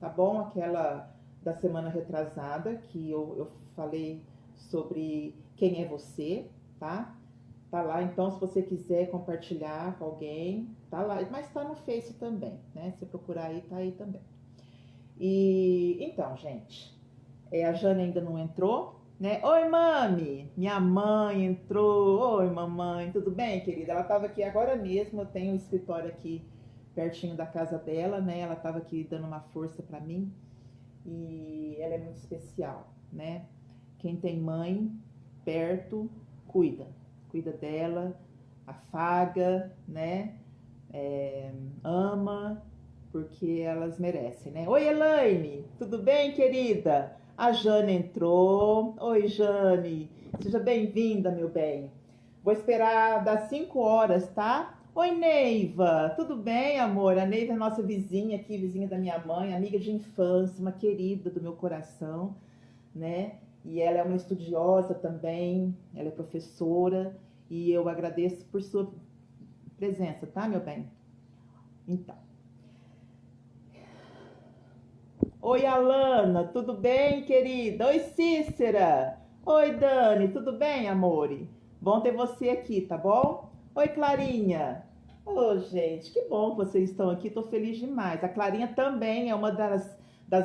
tá bom? Aquela da semana retrasada, que eu falei sobre quem é você, tá? Tá lá, então, se você quiser compartilhar com alguém, tá lá. Mas tá no Face também, né? Se procurar aí, tá aí também. E então, gente, a Jane ainda não entrou, né? Oi, mami! Minha mãe entrou. Oi, mamãe, tudo bem, querida? Ela estava aqui agora mesmo. Eu tenho um escritório aqui pertinho da casa dela, né? Ela estava aqui dando uma força para mim e ela é muito especial, né? Quem tem mãe perto, cuida dela, afaga, né? Ama, porque elas merecem, né? Oi, Elaine, tudo bem, querida? A Jane entrou. Oi, Jane, seja bem-vinda, meu bem. Vou esperar das 5 horas, tá? Oi, Neiva, tudo bem, amor? A Neiva é nossa vizinha aqui, vizinha da minha mãe, amiga de infância, uma querida do meu coração, né? E ela é uma estudiosa também, ela é professora, e eu agradeço por sua presença, tá, meu bem? Então. Oi, Alana, tudo bem, querida? Oi, Cícera. Oi, Dani, tudo bem, amore? Bom ter você aqui, tá bom? Oi, Clarinha. Ô, gente, que bom que vocês estão aqui, tô feliz demais. A Clarinha também é uma das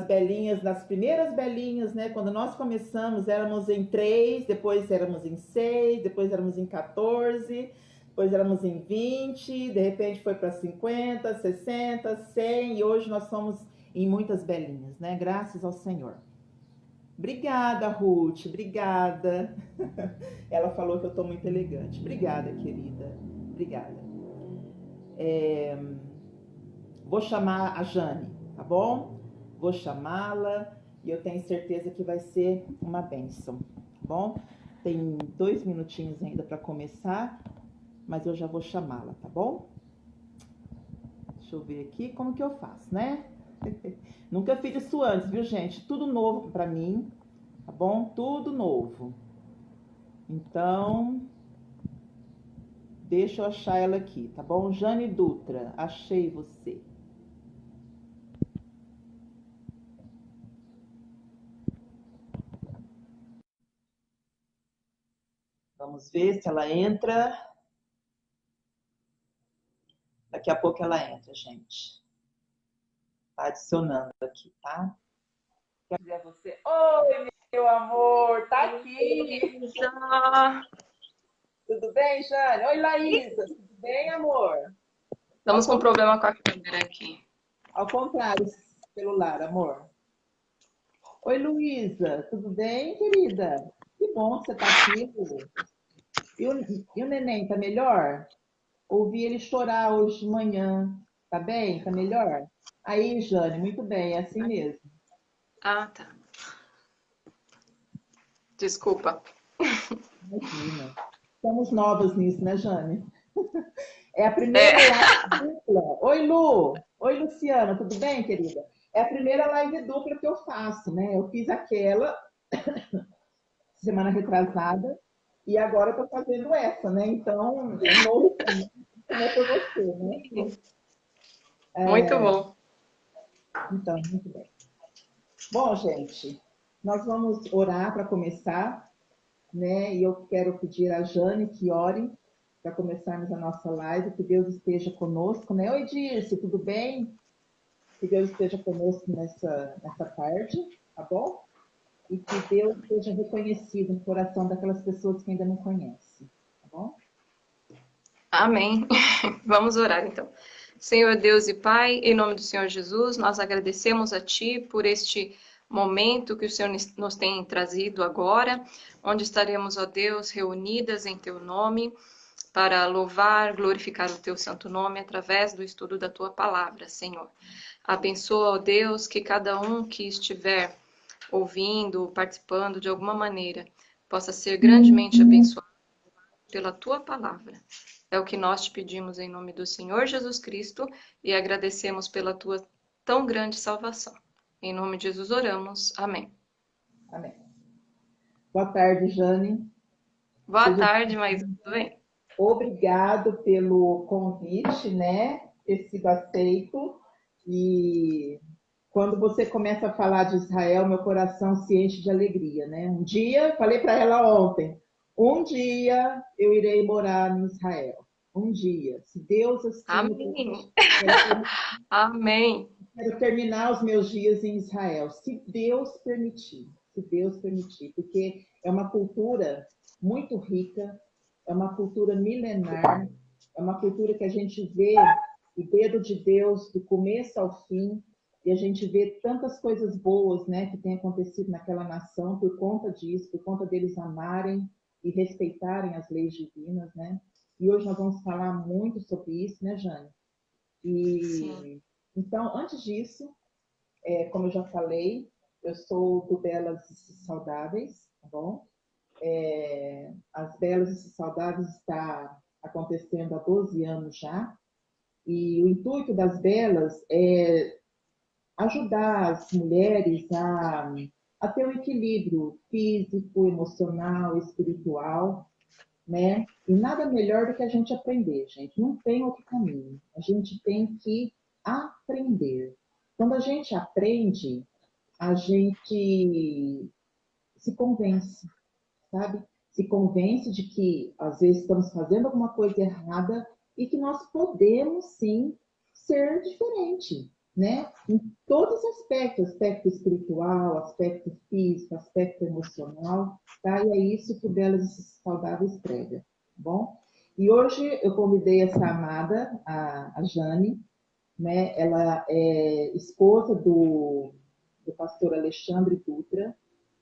belinhas, das primeiras belinhas, né? Quando nós começamos, éramos em 3, depois éramos em 6, depois éramos em 14, depois éramos em 20, de repente foi para 50, 60, 100 e hoje nós somos em muitas belinhas, né? Graças ao Senhor. Obrigada, Ruth, obrigada. Ela falou que eu tô muito elegante. Obrigada, querida. Obrigada. Vou chamar a Jane, tá bom? Vou chamá-la e eu tenho certeza que vai ser uma bênção, tá bom? Tem 2 minutinhos ainda para começar, mas eu já vou chamá-la, tá bom? Deixa eu ver aqui como que eu faço, né? Nunca fiz isso antes, viu, gente? Tudo novo para mim, tá bom? Tudo novo. Então, deixa eu achar ela aqui, tá bom? Jane Dutra, achei você. Vamos ver se ela entra. Daqui a pouco ela entra, gente. Tá adicionando aqui, tá? Quer dizer a você? Oi, meu amor, tá aqui. Tudo bem, Jane? Oi, Laísa, tudo bem, amor? Estamos com problema com a câmera aqui. Ao contrário, celular, amor. Oi, Luísa, tudo bem, querida? Que bom que você tá aqui. E o neném, tá melhor? Ouvi ele chorar hoje de manhã. Tá bem? Tá melhor? Aí, Jane, muito bem, é assim mesmo. Ah, tá. Desculpa. Imagina. Somos novas nisso, né, Jane? É a primeira É, live dupla. Oi, Lu. Oi, Luciana, tudo bem, querida? É a primeira live dupla que eu faço, né? Eu fiz aquela semana retrasada e agora eu tô fazendo essa, né? Então, é novo pra mim, como é para você, né? muito bom. Então, muito bem. Bom, gente, nós vamos orar para começar, né? E eu quero pedir a Jane que ore para começarmos a nossa live, que Deus esteja conosco, né? Oi, Dirce, tudo bem? Que Deus esteja conosco nessa tarde, tá bom? E que Deus seja reconhecido no coração daquelas pessoas que ainda não conhecem, tá bom? Amém. Vamos orar então. Senhor Deus e Pai, em nome do Senhor Jesus, nós agradecemos a Ti por este momento que o Senhor nos tem trazido agora, onde estaremos, ó Deus, reunidas em Teu nome para louvar, glorificar o Teu santo nome através do estudo da Tua palavra, Senhor. Abençoa, ó Deus, que cada um que estiver ouvindo, participando de alguma maneira, possa ser grandemente abençoado pela Tua palavra. É o que nós te pedimos em nome do Senhor Jesus Cristo e agradecemos pela Tua tão grande salvação. Em nome de Jesus oramos. Amém. Amém. Boa tarde, Jane. Boa Seja tarde, mas tudo bem? obrigado pelo convite, né? Ter sido aceito. E quando você começa a falar de Israel, meu coração se enche de alegria, né? Um dia, falei para ela ontem, um dia eu irei morar em Israel. Um dia, se Deus assim o Amém. permitir, Amém. quero terminar os meus dias em Israel, se Deus permitir, se Deus permitir, porque é uma cultura muito rica, é uma cultura milenar, é uma cultura que a gente vê o dedo de Deus do começo ao fim, e a gente vê tantas coisas boas, né, que têm acontecido naquela nação por conta disso, por conta deles amarem e respeitarem as leis divinas, né? E hoje nós vamos falar muito sobre isso, né, Jane? Sim. E então, antes disso, como eu já falei, eu sou do Belas e Saudáveis, tá bom? As Belas e Saudáveis está acontecendo há 12 anos já, e o intuito das Belas é ajudar as mulheres a ter um equilíbrio físico, emocional, espiritual, né? E nada melhor do que a gente aprender, gente. Não tem outro caminho. A gente tem que aprender. Quando a gente aprende, a gente se convence, sabe? Se convence de que às vezes estamos fazendo alguma coisa errada e que nós podemos sim ser diferente, né? Em todos os aspectos, aspecto espiritual, aspecto físico, aspecto emocional, tá? E é isso que o Belas e Saudáveis prega, tá bom? E hoje eu convidei essa amada, a Jane, né? Ela é esposa do pastor Alexandre Dutra.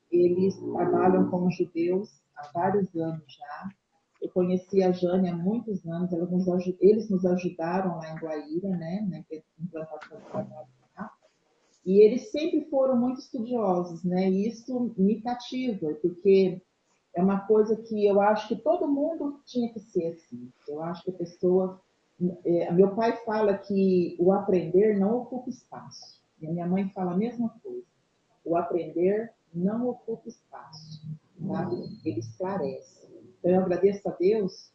Eles trabalham com judeus há vários anos já. Eu conheci a Jane há muitos anos, eles nos ajudaram lá em Guaíra, né, na implantação do trabalho lá. E eles sempre foram muito estudiosos, né, e isso me cativa, porque é uma coisa que eu acho que todo mundo tinha que ser assim. Eu acho que a pessoa. Meu pai fala que o aprender não ocupa espaço. E a minha mãe fala a mesma coisa. O aprender não ocupa espaço, tá? Ele esclarece. Então, eu agradeço a Deus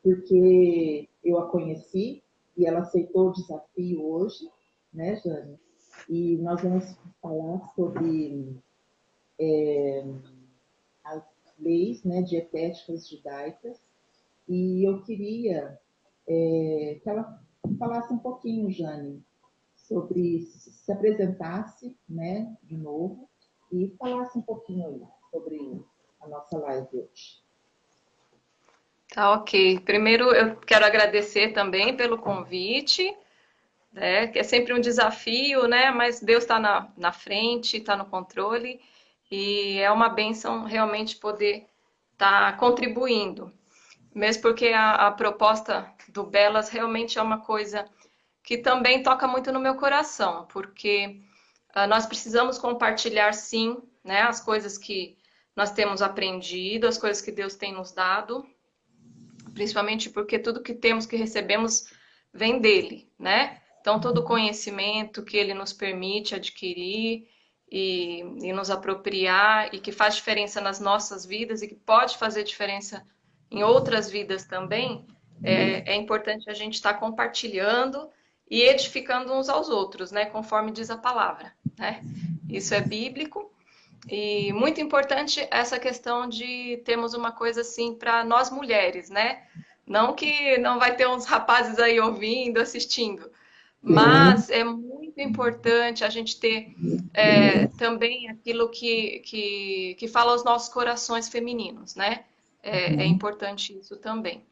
porque eu a conheci e ela aceitou o desafio hoje, né, Jane? E nós vamos falar sobre as leis, né, dietéticas judaicas. E eu queria que ela falasse um pouquinho, Jane, sobre se apresentasse, né, de novo, e falasse um pouquinho aí sobre a nossa live hoje. Tá, ok. Primeiro, eu quero agradecer também pelo convite, né? Que é sempre um desafio, né? Mas Deus está na frente, está no controle, e é uma bênção realmente poder estar contribuindo. Mesmo porque a proposta do Belas realmente é uma coisa que também toca muito no meu coração, porque nós precisamos compartilhar, sim, né, as coisas que nós temos aprendido, as coisas que Deus tem nos dado, principalmente porque tudo que temos, que recebemos, vem dele, né? Então, todo o conhecimento que ele nos permite adquirir e nos apropriar e que faz diferença nas nossas vidas e que pode fazer diferença em outras vidas também, é importante a gente estar compartilhando e edificando uns aos outros, né? Conforme diz a palavra, né? Isso é bíblico e muito importante essa questão de termos uma coisa assim para nós mulheres, né? Não que não vai ter uns rapazes aí ouvindo, assistindo, Sim. mas é muito importante a gente ter também aquilo que fala aos nossos corações femininos, né? É Uhum. importante isso também,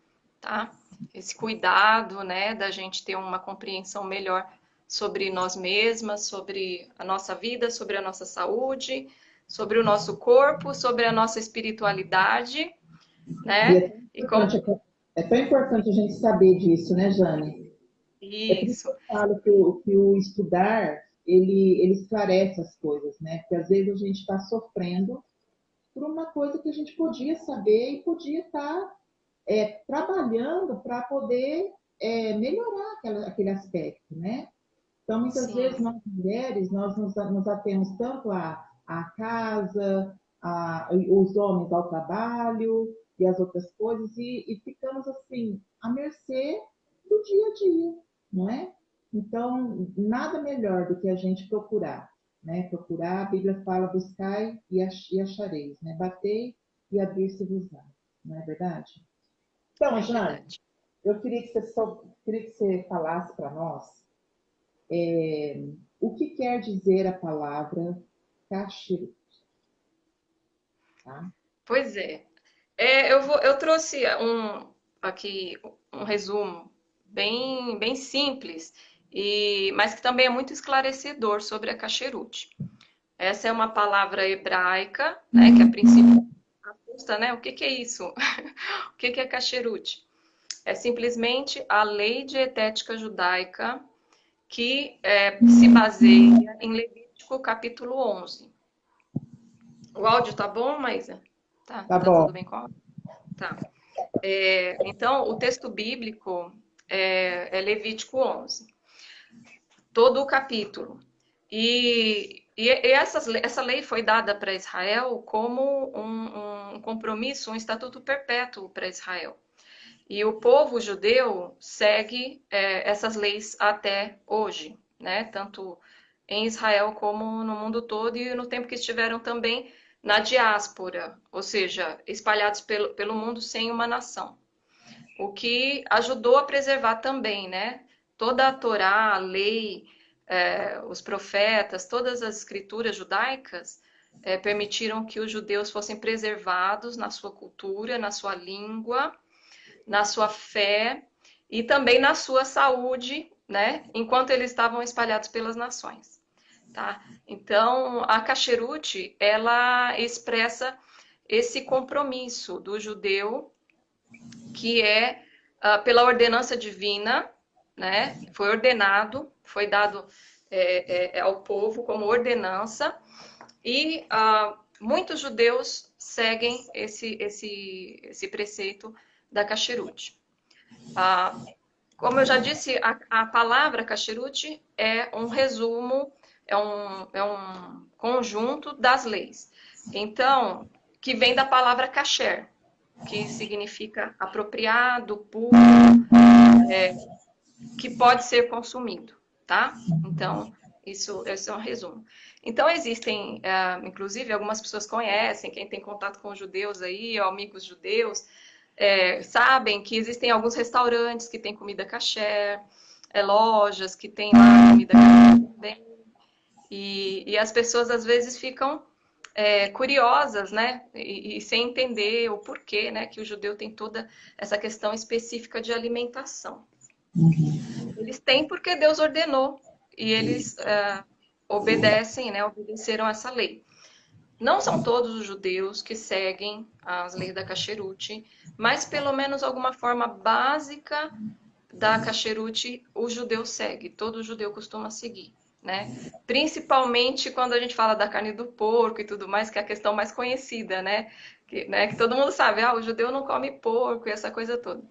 tá? Esse cuidado, né, da gente ter uma compreensão melhor sobre nós mesmas, sobre a nossa vida, sobre a nossa saúde, sobre o nosso corpo, sobre a nossa espiritualidade, E né? E como é tão importante a gente saber disso, né, Jane? É por isso que isso, eu falo que o estudar, ele esclarece as coisas, né? Porque às vezes a gente está sofrendo por uma coisa que a gente podia saber e podia estar trabalhando para poder melhorar aquele aspecto, né? Então, muitas vezes, sim. nós mulheres, nós nos atemos tanto à casa, os homens ao trabalho e as outras coisas, e ficamos, assim, à mercê do dia a dia, não é? Então, nada melhor do que a gente procurar, né? Procurar, a Bíblia fala, buscai e achareis, né? Batei e abrir-se-vos-á, não é verdade? Então, É Jane, verdade. eu queria que você falasse para nós o que quer dizer a palavra caxiru, tá? Pois é. Eu trouxe aqui um resumo bem simples, mas que também é muito esclarecedor sobre a kasherut. Essa é uma palavra hebraica, né, que a princípio assusta, né? O que que é isso? O que que é kasherut? É simplesmente a lei dietética judaica que se baseia em Levítico capítulo 11. O áudio tá bom, Maísa? Tá Tá bom. tudo bem com o áudio? Tá. Então, o texto bíblico é Levítico 11, todo o capítulo. Essa lei foi dada para Israel como um compromisso, um estatuto perpétuo para Israel. E o povo judeu segue essas leis até hoje, né? Tanto em Israel como no mundo todo e no tempo que estiveram também na diáspora, ou seja, espalhados pelo mundo sem uma nação. O que ajudou a preservar também, né? Toda a Torá, a lei, os profetas, todas as escrituras judaicas permitiram que os judeus fossem preservados na sua cultura, na sua língua, na sua fé e também na sua saúde, né? Enquanto eles estavam espalhados pelas nações, tá? Então, a Kasherut, ela expressa esse compromisso do judeu que é pela ordenança divina, né? Foi ordenado, foi dado ao povo como ordenança e muitos judeus seguem esse preceito da Kasherut. Como eu já disse, a palavra Kasherut é um resumo, é um conjunto das leis. Então, que vem da palavra kasher, que significa apropriado, puro, que pode ser consumido, tá? Então, esse é um resumo. Então, existem, inclusive, algumas pessoas conhecem, quem tem contato com judeus aí, ou amigos judeus, sabem que existem alguns restaurantes que têm comida kasher, lojas que têm lá comida kasher também, e as pessoas às vezes ficam curiosas, né? E sem entender o porquê, né? Que o judeu tem toda essa questão específica de alimentação. Eles têm porque Deus ordenou e eles obedecem, né? Obedeceram essa lei. Não são todos os judeus que seguem as leis da Kasherut, mas pelo menos alguma forma básica da Kasherut o judeu segue, todo judeu costuma seguir, né? Principalmente quando a gente fala da carne do porco e tudo mais, que é a questão mais conhecida, né? Que todo mundo sabe, o judeu não come porco e essa coisa toda.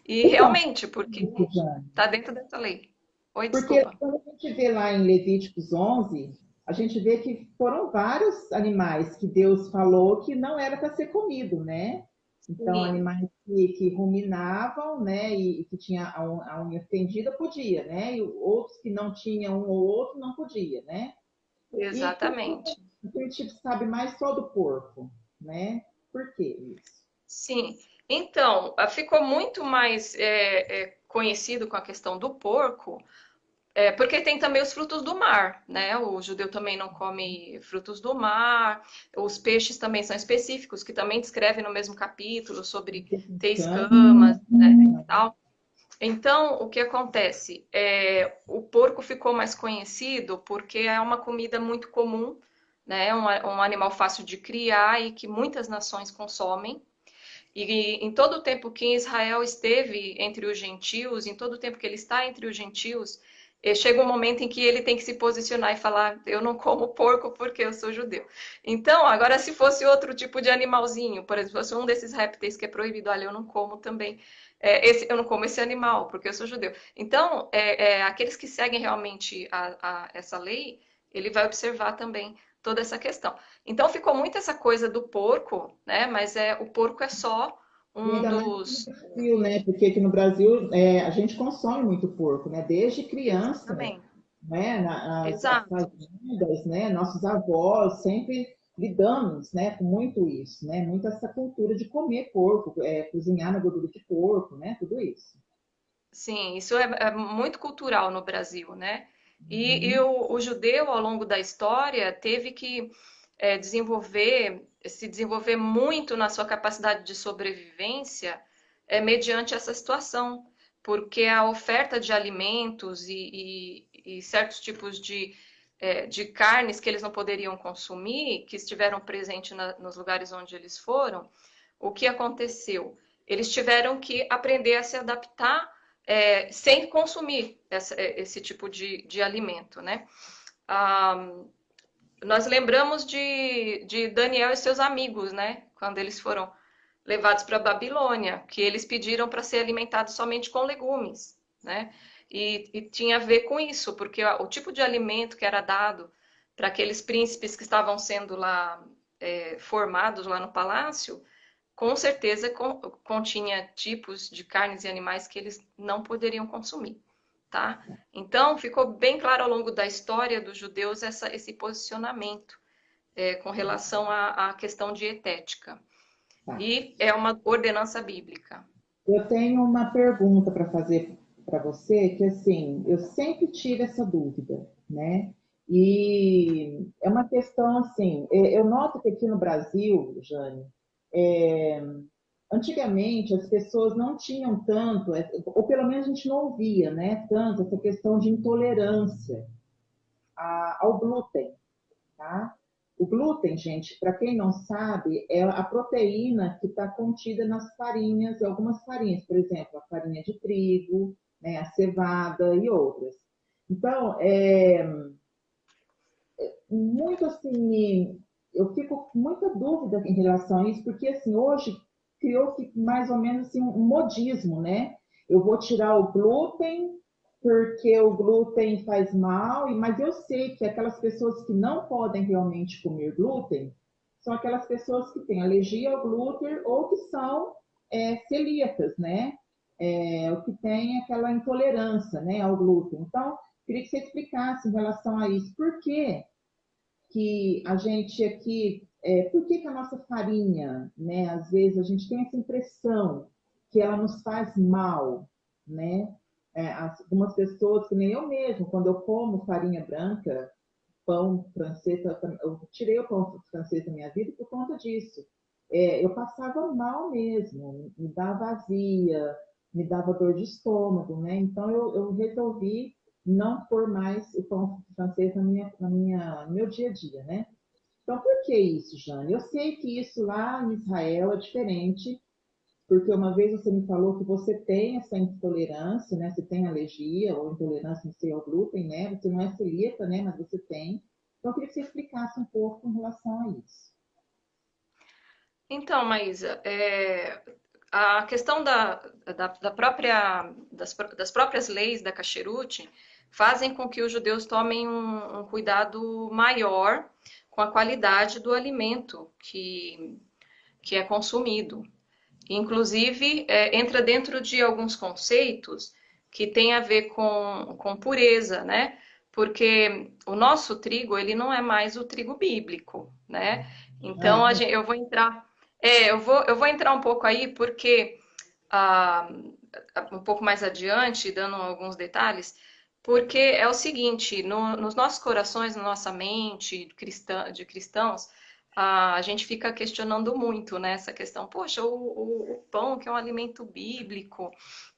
E Então, realmente, porque Jane, está dentro dessa lei. Oi, porque desculpa. quando a gente vê lá em Levíticos 11, a gente vê que foram vários animais que Deus falou que não era para ser comido, né? Então, Sim, animais que ruminavam, né, e que tinha a unha fendida, podia, né? E outros que não tinham um ou outro, não podia, né? E exatamente. a gente sabe mais só do porco, né? Por que isso? Sim. Então, ficou muito mais conhecido com a questão do porco, porque tem também os frutos do mar, né? O judeu também não come frutos do mar. Os peixes também são específicos, que também descreve no mesmo capítulo sobre ter escamas, né? E tal. Então, o que acontece? O porco ficou mais conhecido porque é uma comida muito comum, né? Um animal fácil de criar e que muitas nações consomem. E em todo o tempo que Israel esteve entre os gentios, em todo o tempo que ele está entre os gentios, chega um momento em que ele tem que se posicionar e falar: eu não como porco porque eu sou judeu. Então, agora, se fosse outro tipo de animalzinho, por exemplo, se fosse um desses répteis que é proibido, olha, eu não como também. Eu não como esse animal porque eu sou judeu. Então, aqueles que seguem realmente essa lei, ele vai observar também toda essa questão. Então ficou muito essa coisa do porco, né? Mas o porco é só E um ainda mais aqui no dos... Brasil, né? Porque aqui no Brasil a gente consome muito porco, né? Desde criança, Exatamente. né? As Exato. fazendas, né? Nossos avós sempre lidamos, né? Com muito isso, né? Muito essa cultura de comer porco, cozinhar na gordura de porco, né? Tudo isso. Sim, isso é muito cultural no Brasil, né? E Uhum. o judeu, ao longo da história, teve que se desenvolver muito na sua capacidade de sobrevivência, mediante essa situação, porque a oferta de alimentos e certos tipos de carnes que eles não poderiam consumir, que estiveram presentes nos lugares onde eles foram, o que aconteceu? Eles tiveram que aprender a se adaptar sem consumir esse tipo de alimento, né? Ah, nós lembramos de Daniel e seus amigos, né? Quando eles foram levados para a Babilônia, que eles pediram para ser alimentados somente com legumes, né? E tinha a ver com isso, porque o tipo de alimento que era dado para aqueles príncipes que estavam sendo lá formados lá no palácio, com certeza continha tipos de carnes e animais que eles não poderiam consumir, tá? Então, ficou bem claro ao longo da história dos judeus esse posicionamento com relação à questão dietética. Tá. E é uma ordenança bíblica. Eu tenho uma pergunta para fazer para você, que assim, eu sempre tive essa dúvida, né? E é uma questão assim, eu noto que aqui no Brasil, Jane, é, antigamente as pessoas não tinham tanto, ou pelo menos a gente não ouvia, né, tanto essa questão de intolerância ao glúten, tá? O glúten, gente, para quem não sabe, é a proteína que está contida nas farinhas, e algumas farinhas, por exemplo, a farinha de trigo, né, a cevada e outras. Então, muito assim, eu fico com muita dúvida em relação a isso, porque assim, hoje criou-se mais ou menos assim, um modismo, né? Eu vou tirar o glúten porque o glúten faz mal, mas eu sei que aquelas pessoas que não podem realmente comer glúten são aquelas pessoas que têm alergia ao glúten ou que são celíacas, né? O que tem aquela intolerância, né, ao glúten. Então, queria que você explicasse em relação a isso. Por quê que a gente aqui, por que, que a nossa farinha, né, às vezes a gente tem essa impressão que ela nos faz mal, né? Algumas pessoas, que nem eu mesmo, quando eu como farinha branca, pão francês, eu tirei o pão francês da minha vida por conta disso. Eu passava mal mesmo, me dava azia, me dava dor de estômago, né? Então eu resolvi não pôr mais o pão francês no meu dia a dia, né? Então, por que isso, Jane? Eu sei que isso lá em Israel é diferente, porque uma vez você me falou que você tem essa intolerância, né? Você tem alergia ou intolerância, não sei, ao glúten, né? Você não é celíaca, né? Mas você tem. Então, eu queria que você explicasse um pouco em relação a isso. Então, Maísa, a questão das próprias leis da Kasherut fazem com que os judeus tomem um cuidado maior com a qualidade do alimento que é consumido. Inclusive, entra dentro de alguns conceitos que tem a ver com pureza, né? Porque o nosso trigo, ele não é mais o trigo bíblico, né? Então, Ah, eu vou entrar, eu vou entrar um pouco aí, porque ah, um pouco mais adiante, dando alguns detalhes, porque é o seguinte, nos nossos corações, na nossa mente de cristãos, a gente fica questionando muito, né, essa questão, poxa, o pão, que é um alimento bíblico,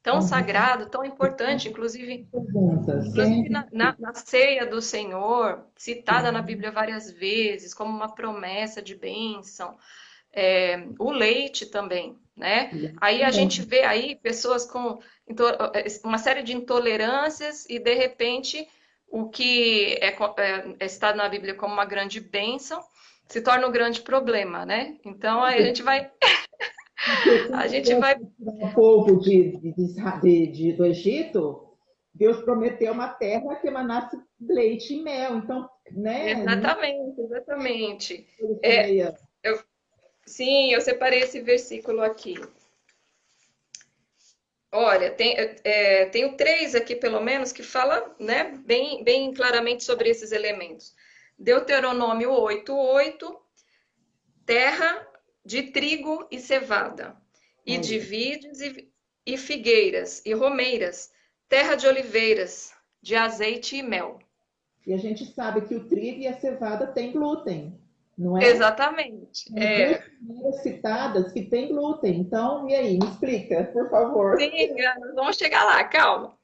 tão uhum. sagrado, tão importante, inclusive, Pergunta, inclusive sempre. na ceia do Senhor, citada na Sim. Bíblia várias vezes, como uma promessa de bênção, o leite também, né? Aí a gente vê aí pessoas com uma série de intolerâncias e de repente o que é citado na Bíblia como uma grande bênção se torna um grande problema, né? Então aí Porque a quando gente Deus vai, tirou o povo do Egito, Deus prometeu uma terra que emanasse leite e mel. Então, né, não exatamente, exatamente. eles É, comiam. sim, eu separei esse versículo aqui. Olha, tenho três aqui, pelo menos, que fala, né, bem claramente sobre esses elementos. Deuteronômio 8:8, terra de trigo e cevada, e de Aí. vides e figueiras e romeiras, terra de oliveiras, de azeite e mel. E a gente sabe que o trigo e a cevada têm glúten, não é? Exatamente. São duas primeiras citadas que têm glúten. Então, e aí? Me explica, por favor. Sim, vamos chegar lá, calma.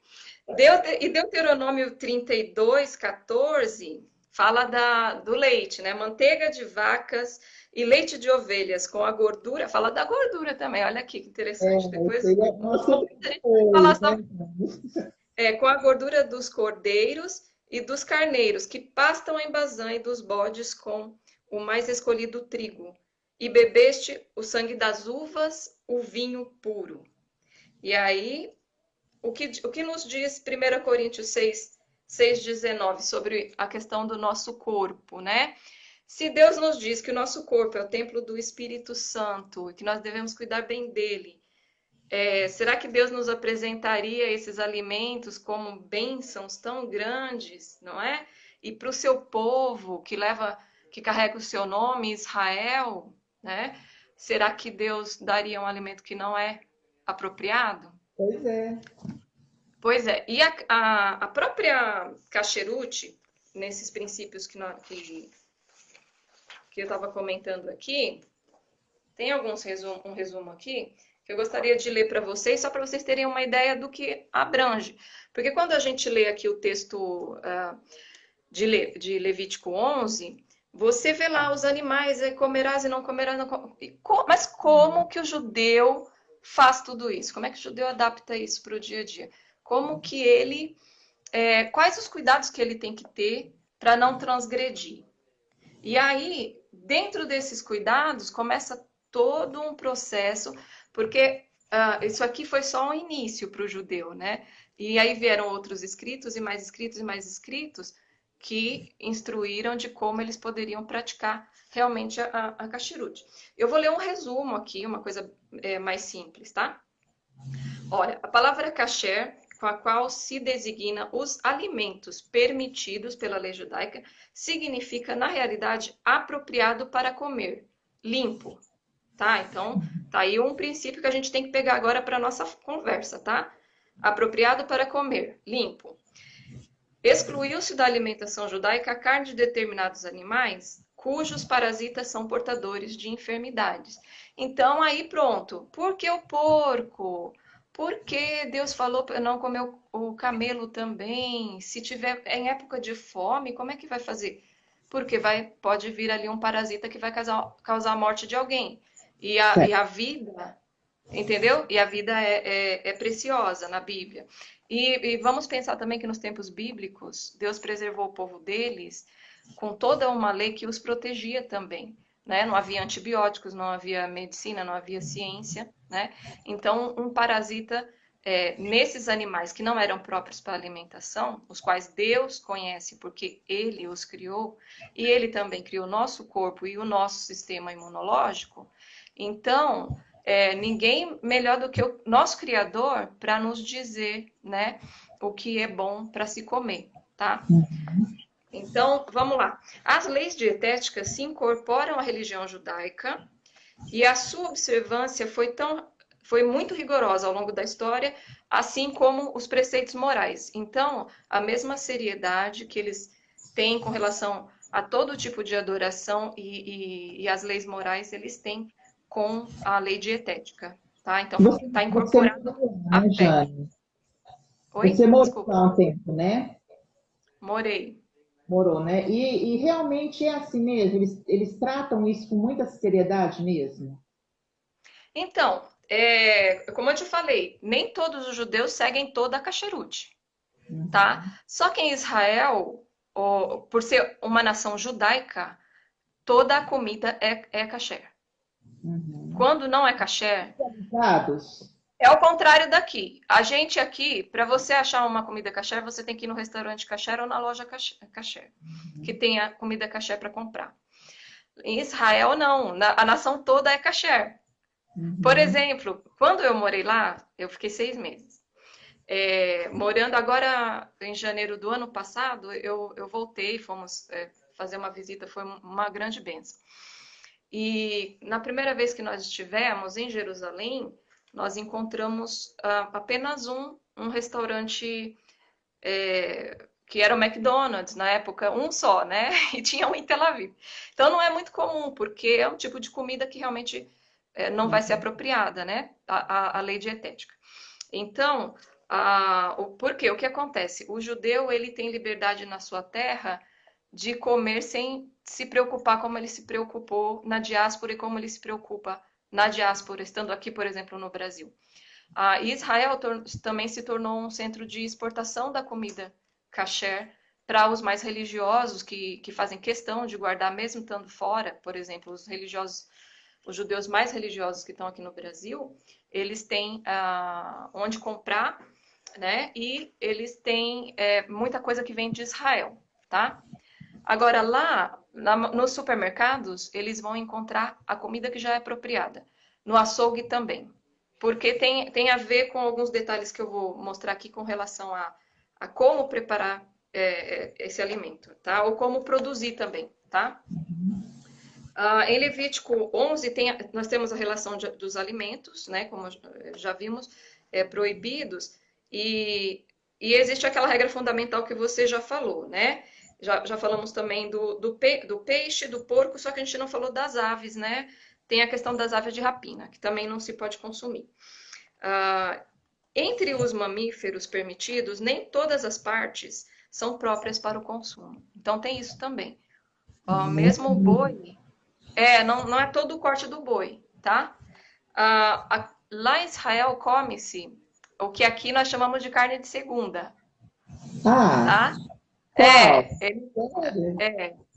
E Deuteronômio 32:14 fala do leite, né? Manteiga de vacas e leite de ovelhas com a gordura. Fala da gordura também, olha aqui que interessante. Depois, Seria em um outro assunto momento, a gente vai falar depois, né? sobre, com a gordura dos cordeiros e dos carneiros que pastam em Bazã e dos bodes com o mais escolhido trigo. E bebeste o sangue das uvas, o vinho puro. E aí o que nos diz 1 Coríntios 6:19 sobre a questão do nosso corpo, né? Se Deus nos diz que o nosso corpo é o templo do Espírito Santo e que nós devemos cuidar bem dele, será que Deus nos apresentaria esses alimentos como bênçãos tão grandes, não é? E para o seu povo que carrega o seu nome, Israel, né? Será que Deus daria um alimento que não é apropriado? Pois é. Pois é, e a própria Cacheruti, nesses princípios que eu estava comentando aqui, tem um resumo aqui que eu gostaria de ler para vocês, só para vocês terem uma ideia do que abrange. Porque quando a gente lê aqui o texto de Levítico 11, você vê lá os animais, comerás e não comerás. Mas como que o judeu faz tudo isso? Como é que o judeu adapta isso para o dia a dia? Como que ele quais os cuidados que ele tem que ter para não transgredir. E aí, dentro desses cuidados, começa todo um processo, porque isso aqui foi só um início para o judeu, né? E aí vieram outros escritos e mais escritos e mais escritos que instruíram de como eles poderiam praticar realmente a kashrut. Eu vou ler um resumo aqui, uma coisa mais simples, tá? Olha, a palavra kasher, com a qual se designa os alimentos permitidos pela lei judaica, significa, na realidade, apropriado para comer, limpo, tá? Então, tá aí um princípio que a gente tem que pegar agora para nossa conversa, tá? Apropriado para comer, limpo. Excluiu-se da alimentação judaica a carne de determinados animais cujos parasitas são portadores de enfermidades. Então, aí pronto. Por que o porco? Por que Deus falou para não comer o camelo também? Se tiver em época de fome, como é que vai fazer? Porque pode vir ali um parasita que vai causar a morte de alguém. E a vida, entendeu? E a vida é preciosa na Bíblia. E vamos pensar também que nos tempos bíblicos, Deus preservou o povo deles com toda uma lei que os protegia também. Né? Não havia antibióticos, não havia medicina, não havia ciência. Né? Então, um parasita nesses animais que não eram próprios para alimentação, os quais Deus conhece porque Ele os criou, e Ele também criou o nosso corpo e o nosso sistema imunológico, então ninguém melhor do que o nosso Criador para nos dizer, né, o que é bom para se comer, tá? Então, vamos lá. As leis dietéticas se incorporam à religião judaica e a sua observância foi muito rigorosa ao longo da história, assim como os preceitos morais. Então, a mesma seriedade que eles têm com relação a todo tipo de adoração e as leis morais, eles têm com a lei dietética, tá? Então, está Você incorporado morou lá, à né, fé. Jane? Oi? Você morou Desculpa. lá um tempo, né? Morei. Morou, né? E realmente é assim mesmo? Eles tratam isso com muita seriedade mesmo? Então, como eu te falei, nem todos os judeus seguem toda a kasherut, tá? Uhum, Só que em Israel, por ser uma nação judaica, toda a comida é kasher. uhum. Quando não é kasher, Dados? é o contrário daqui. A gente aqui, para você achar uma comida kasher, você tem que ir no restaurante kasher ou na loja kasher, que tenha comida kasher para comprar. Em Israel, não. A nação toda é kasher. Por Uhum. exemplo, quando eu morei lá, eu fiquei 6 meses. Morando agora em janeiro do ano passado, eu voltei, fomos fazer uma visita, foi uma grande bênção. E na primeira vez que nós estivemos em Jerusalém, nós encontramos apenas um restaurante que era o McDonald's na época, um só, né? E tinha um em Tel Aviv. Então não é muito comum, porque é um tipo de comida que realmente não vai ser Uhum. apropriada, né? A lei dietética. Então, por quê? O que acontece? O judeu ele tem liberdade na sua terra de comer sem se preocupar como ele se preocupou na diáspora e como ele se preocupa na diáspora, estando aqui, por exemplo, no Brasil. Israel também se tornou um centro de exportação da comida kasher para os mais religiosos que fazem questão de guardar, mesmo estando fora, por exemplo, os judeus mais religiosos que estão aqui no Brasil, eles têm onde comprar, né? E eles têm muita coisa que vem de Israel, tá? Agora, lá nos supermercados, eles vão encontrar a comida que já é apropriada. No açougue também. Porque tem a ver com alguns detalhes que eu vou mostrar aqui com relação a como preparar esse alimento, tá? Ou como produzir também, tá? Em Levítico 11, nós temos a relação dos alimentos, né? Como já vimos, proibidos. E, e existe aquela regra fundamental que você já falou, né? Já falamos também do peixe, do porco, só que a gente não falou das aves, né? Tem a questão das aves de rapina, que também não se pode consumir. Ah, Entre os mamíferos permitidos, nem todas as partes são próprias para o consumo. Então tem isso também. Mesmo o boi, não é todo o corte do boi, tá? Lá em Israel come-se o que aqui nós chamamos de carne de segunda, Ah, tá? qual? É, ele- Sério?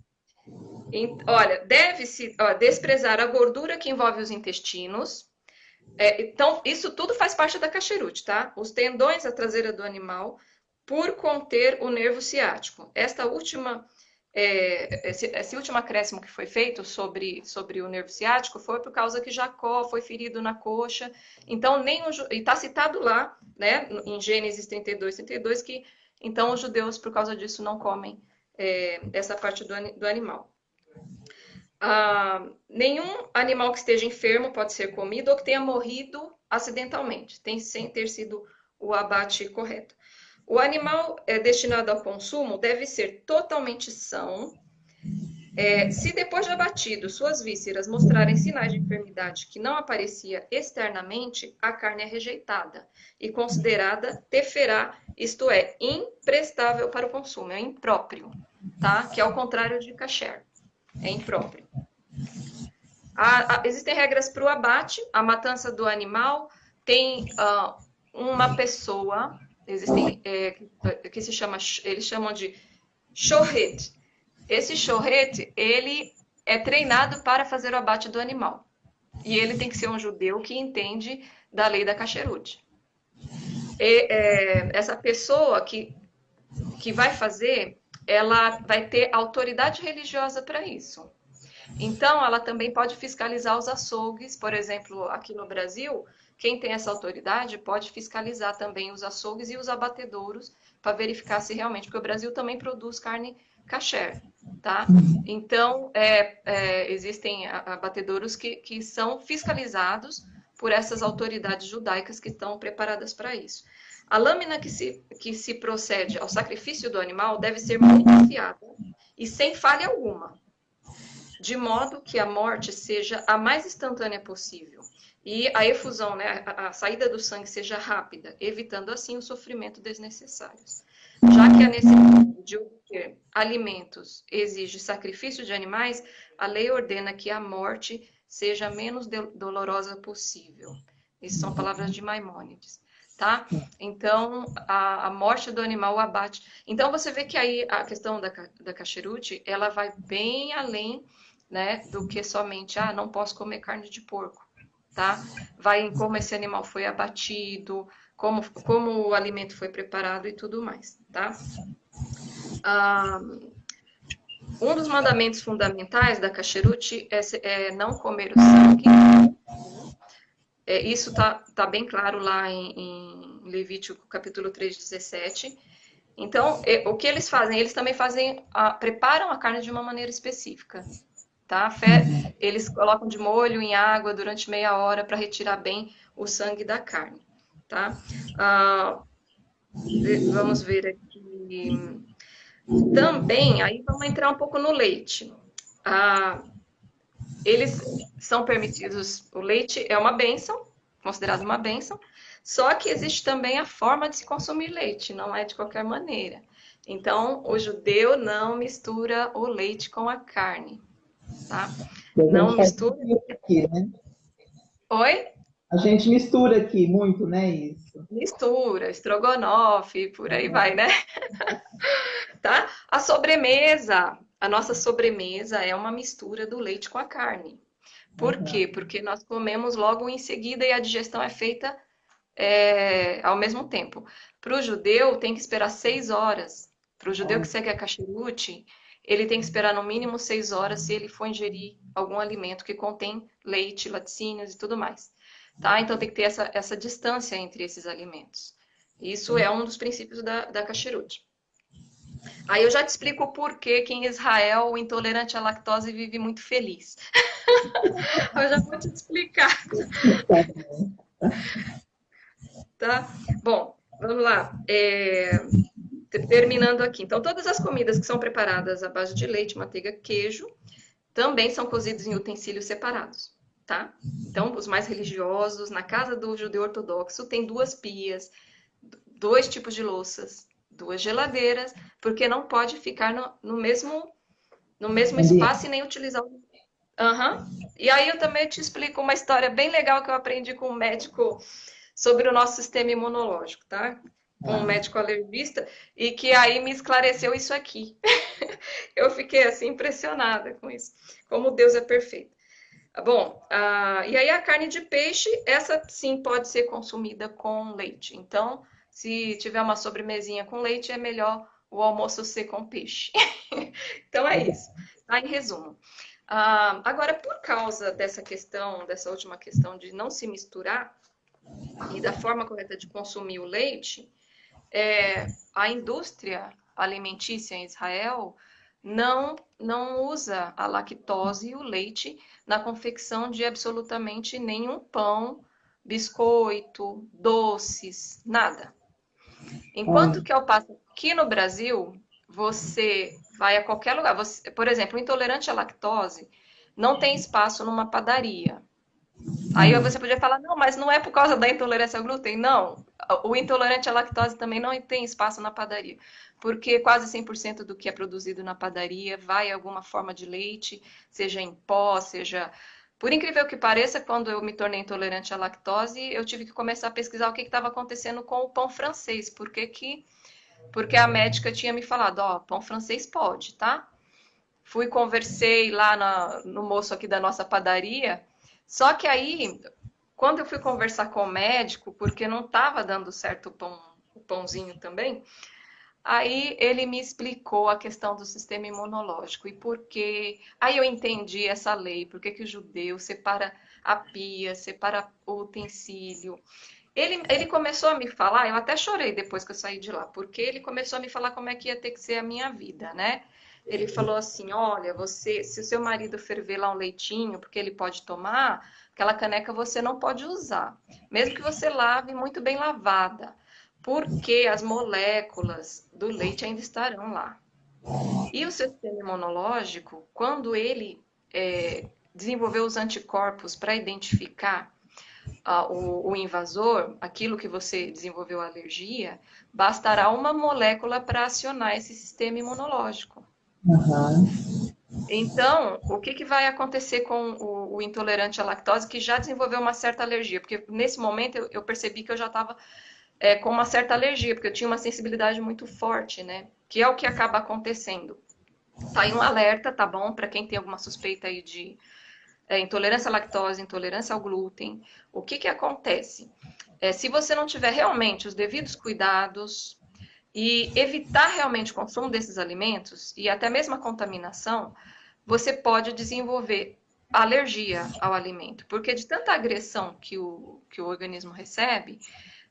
olha, deve-se desprezar a gordura que envolve os intestinos. Então, isso tudo faz parte da cacherute, tá? Os tendões, a traseira do animal, por conter o nervo ciático. Esse último acréscimo que foi feito sobre o nervo ciático foi por causa que Jacó foi ferido na coxa. Então, e está citado lá, né, em Gênesis 32, que então os judeus, por causa disso, não comem essa parte do animal. Nenhum animal que esteja enfermo pode ser comido ou que tenha morrido acidentalmente, sem ter sido o abate correto. O animal destinado ao consumo deve ser totalmente são. Se depois de abatido suas vísceras mostrarem sinais de enfermidade que não aparecia externamente, a carne é rejeitada e considerada teferá, isto é, imprestável para o consumo, é impróprio, tá? Que é o contrário de kasher, é impróprio. Existem regras para o abate, a matança do animal. Tem uma pessoa, existem que eles chamam de shohet. Esse shohet, ele é treinado para fazer o abate do animal. E ele tem que ser um judeu que entende da lei da kasherut. Essa pessoa que vai fazer, ela vai ter autoridade religiosa para isso. Então, ela também pode fiscalizar os açougues, por exemplo, aqui no Brasil, quem tem essa autoridade pode fiscalizar também os açougues e os abatedouros para verificar se realmente, porque o Brasil também produz carne kasher, tá? Então, existem abatedouros que são fiscalizados por essas autoridades judaicas que estão preparadas para isso. A lâmina que se procede ao sacrifício do animal deve ser muito afiada e sem falha alguma, de modo que a morte seja a mais instantânea possível e a efusão, né, a saída do sangue seja rápida, evitando assim o sofrimento desnecessário. Já que a necessidade de obter alimentos exige sacrifício de animais, a lei ordena que a morte seja a menos dolorosa possível. Isso são palavras de Maimônides, tá? Então, a morte do animal, o abate. Então, você vê que aí a questão da kasherut, ela vai bem além, né, do que somente, não posso comer carne de porco, tá? Vai em como esse animal foi abatido, como o alimento foi preparado e tudo mais, tá? Um dos mandamentos fundamentais da kasherut é não comer o sangue, Isso tá bem claro lá em Levítico capítulo 3, 17. Então, o que eles fazem? Eles também preparam a carne de uma maneira específica, tá? Uhum. Eles colocam de molho em água durante meia hora para retirar bem o sangue da carne, tá? Ah, vamos ver aqui. Também, aí vamos entrar um pouco no leite. Ah, eles são permitidos, o leite é uma bênção, considerado uma bênção, só que existe também a forma de se consumir leite, não é de qualquer maneira. Então, o judeu não mistura o leite com a carne, tá? E a Não gente faz mistura. muito isso aqui, né? Oi? A gente mistura aqui muito, né? Isso. Mistura, estrogonofe, por aí vai, Uhum. né? Tá? A nossa sobremesa é uma mistura do leite com a carne. Por quê? Uhum. Porque nós comemos logo em seguida e a digestão é feita ao mesmo tempo. Para o judeu, tem que esperar 6 horas. Para o judeu que Olha, segue a kasherut, ele tem que esperar no mínimo 6 horas se ele for ingerir algum alimento que contém leite, laticínios e tudo mais. Tá? Então tem que ter essa distância entre esses alimentos. Isso é um dos princípios da kasherut. Aí eu já te explico o porquê que em Israel o intolerante à lactose vive muito feliz. Eu já vou te explicar. tá bom. Tá? Bom, vamos lá. Terminando aqui. Então, todas as comidas que são preparadas à base de leite, manteiga, queijo, também são cozidos em utensílios separados, tá? Então, os mais religiosos, na casa do judeu ortodoxo, tem duas pias, dois tipos de louças, duas geladeiras, porque não pode ficar no mesmo espaço e Ambiente. nem utilizar o. Aham. E aí eu também te explico uma história bem legal que eu aprendi com um médico sobre o nosso sistema imunológico, tá? Com um Ah, médico alergista, e que aí me esclareceu isso aqui. Eu fiquei assim impressionada com isso. Como Deus é perfeito. Bom, e aí a carne de peixe, essa sim pode ser consumida com leite. Então, se tiver uma sobremesinha com leite, é melhor o almoço ser com peixe. Então é legal. isso, tá? Em resumo. Agora, por causa dessa questão, dessa última questão de não se misturar e da forma correta de consumir o leite, a indústria alimentícia em Israel não usa a lactose e o leite na confecção de absolutamente nenhum pão, biscoito, doces, nada. Enquanto Olha, que ao passo aqui no Brasil, você vai a qualquer lugar, por exemplo, o intolerante à lactose não tem espaço numa padaria. Aí hum, você podia falar, não, mas não é por causa da intolerância ao glúten. Não, o intolerante à lactose também não tem espaço na padaria, porque quase 100% do que é produzido na padaria vai em alguma forma de leite, seja em pó, seja. Por incrível que pareça, quando eu me tornei intolerante à lactose, eu tive que começar a pesquisar o que estava acontecendo com o pão francês. Porque a médica tinha me falado, ó, pão francês pode, tá? Fui, conversei lá no moço aqui da nossa padaria. Só que aí, quando eu fui conversar com o médico, porque não estava dando certo o pãozinho também, aí ele me explicou a questão do sistema imunológico e por que. Aí eu entendi essa lei, por que que o judeu separa a pia, separa o utensílio. Ele começou a me falar, eu até chorei depois que eu saí de lá, porque ele começou a me falar como é que ia ter que ser a minha vida, né? Ele falou assim: olha, se o seu marido ferver lá um leitinho, porque ele pode tomar, aquela caneca você não pode usar, mesmo que você lave muito bem lavada, porque as moléculas do leite ainda estarão lá. E o seu sistema imunológico, quando ele desenvolveu os anticorpos para identificar o invasor, aquilo que você desenvolveu alergia, bastará uma molécula para acionar esse sistema imunológico. aham. Então, o que vai acontecer com o intolerante à lactose que já desenvolveu uma certa alergia? Porque nesse momento eu percebi que eu já estava com uma certa alergia, porque eu tinha uma sensibilidade muito forte, né? Que é o que acaba acontecendo. Tá aí um alerta, tá bom? Para quem tem alguma suspeita aí de intolerância à lactose, intolerância ao glúten. O que acontece? Se você não tiver realmente os devidos cuidados e evitar realmente o consumo desses alimentos e até mesmo a contaminação, você pode desenvolver alergia ao alimento, porque de tanta agressão que o organismo recebe,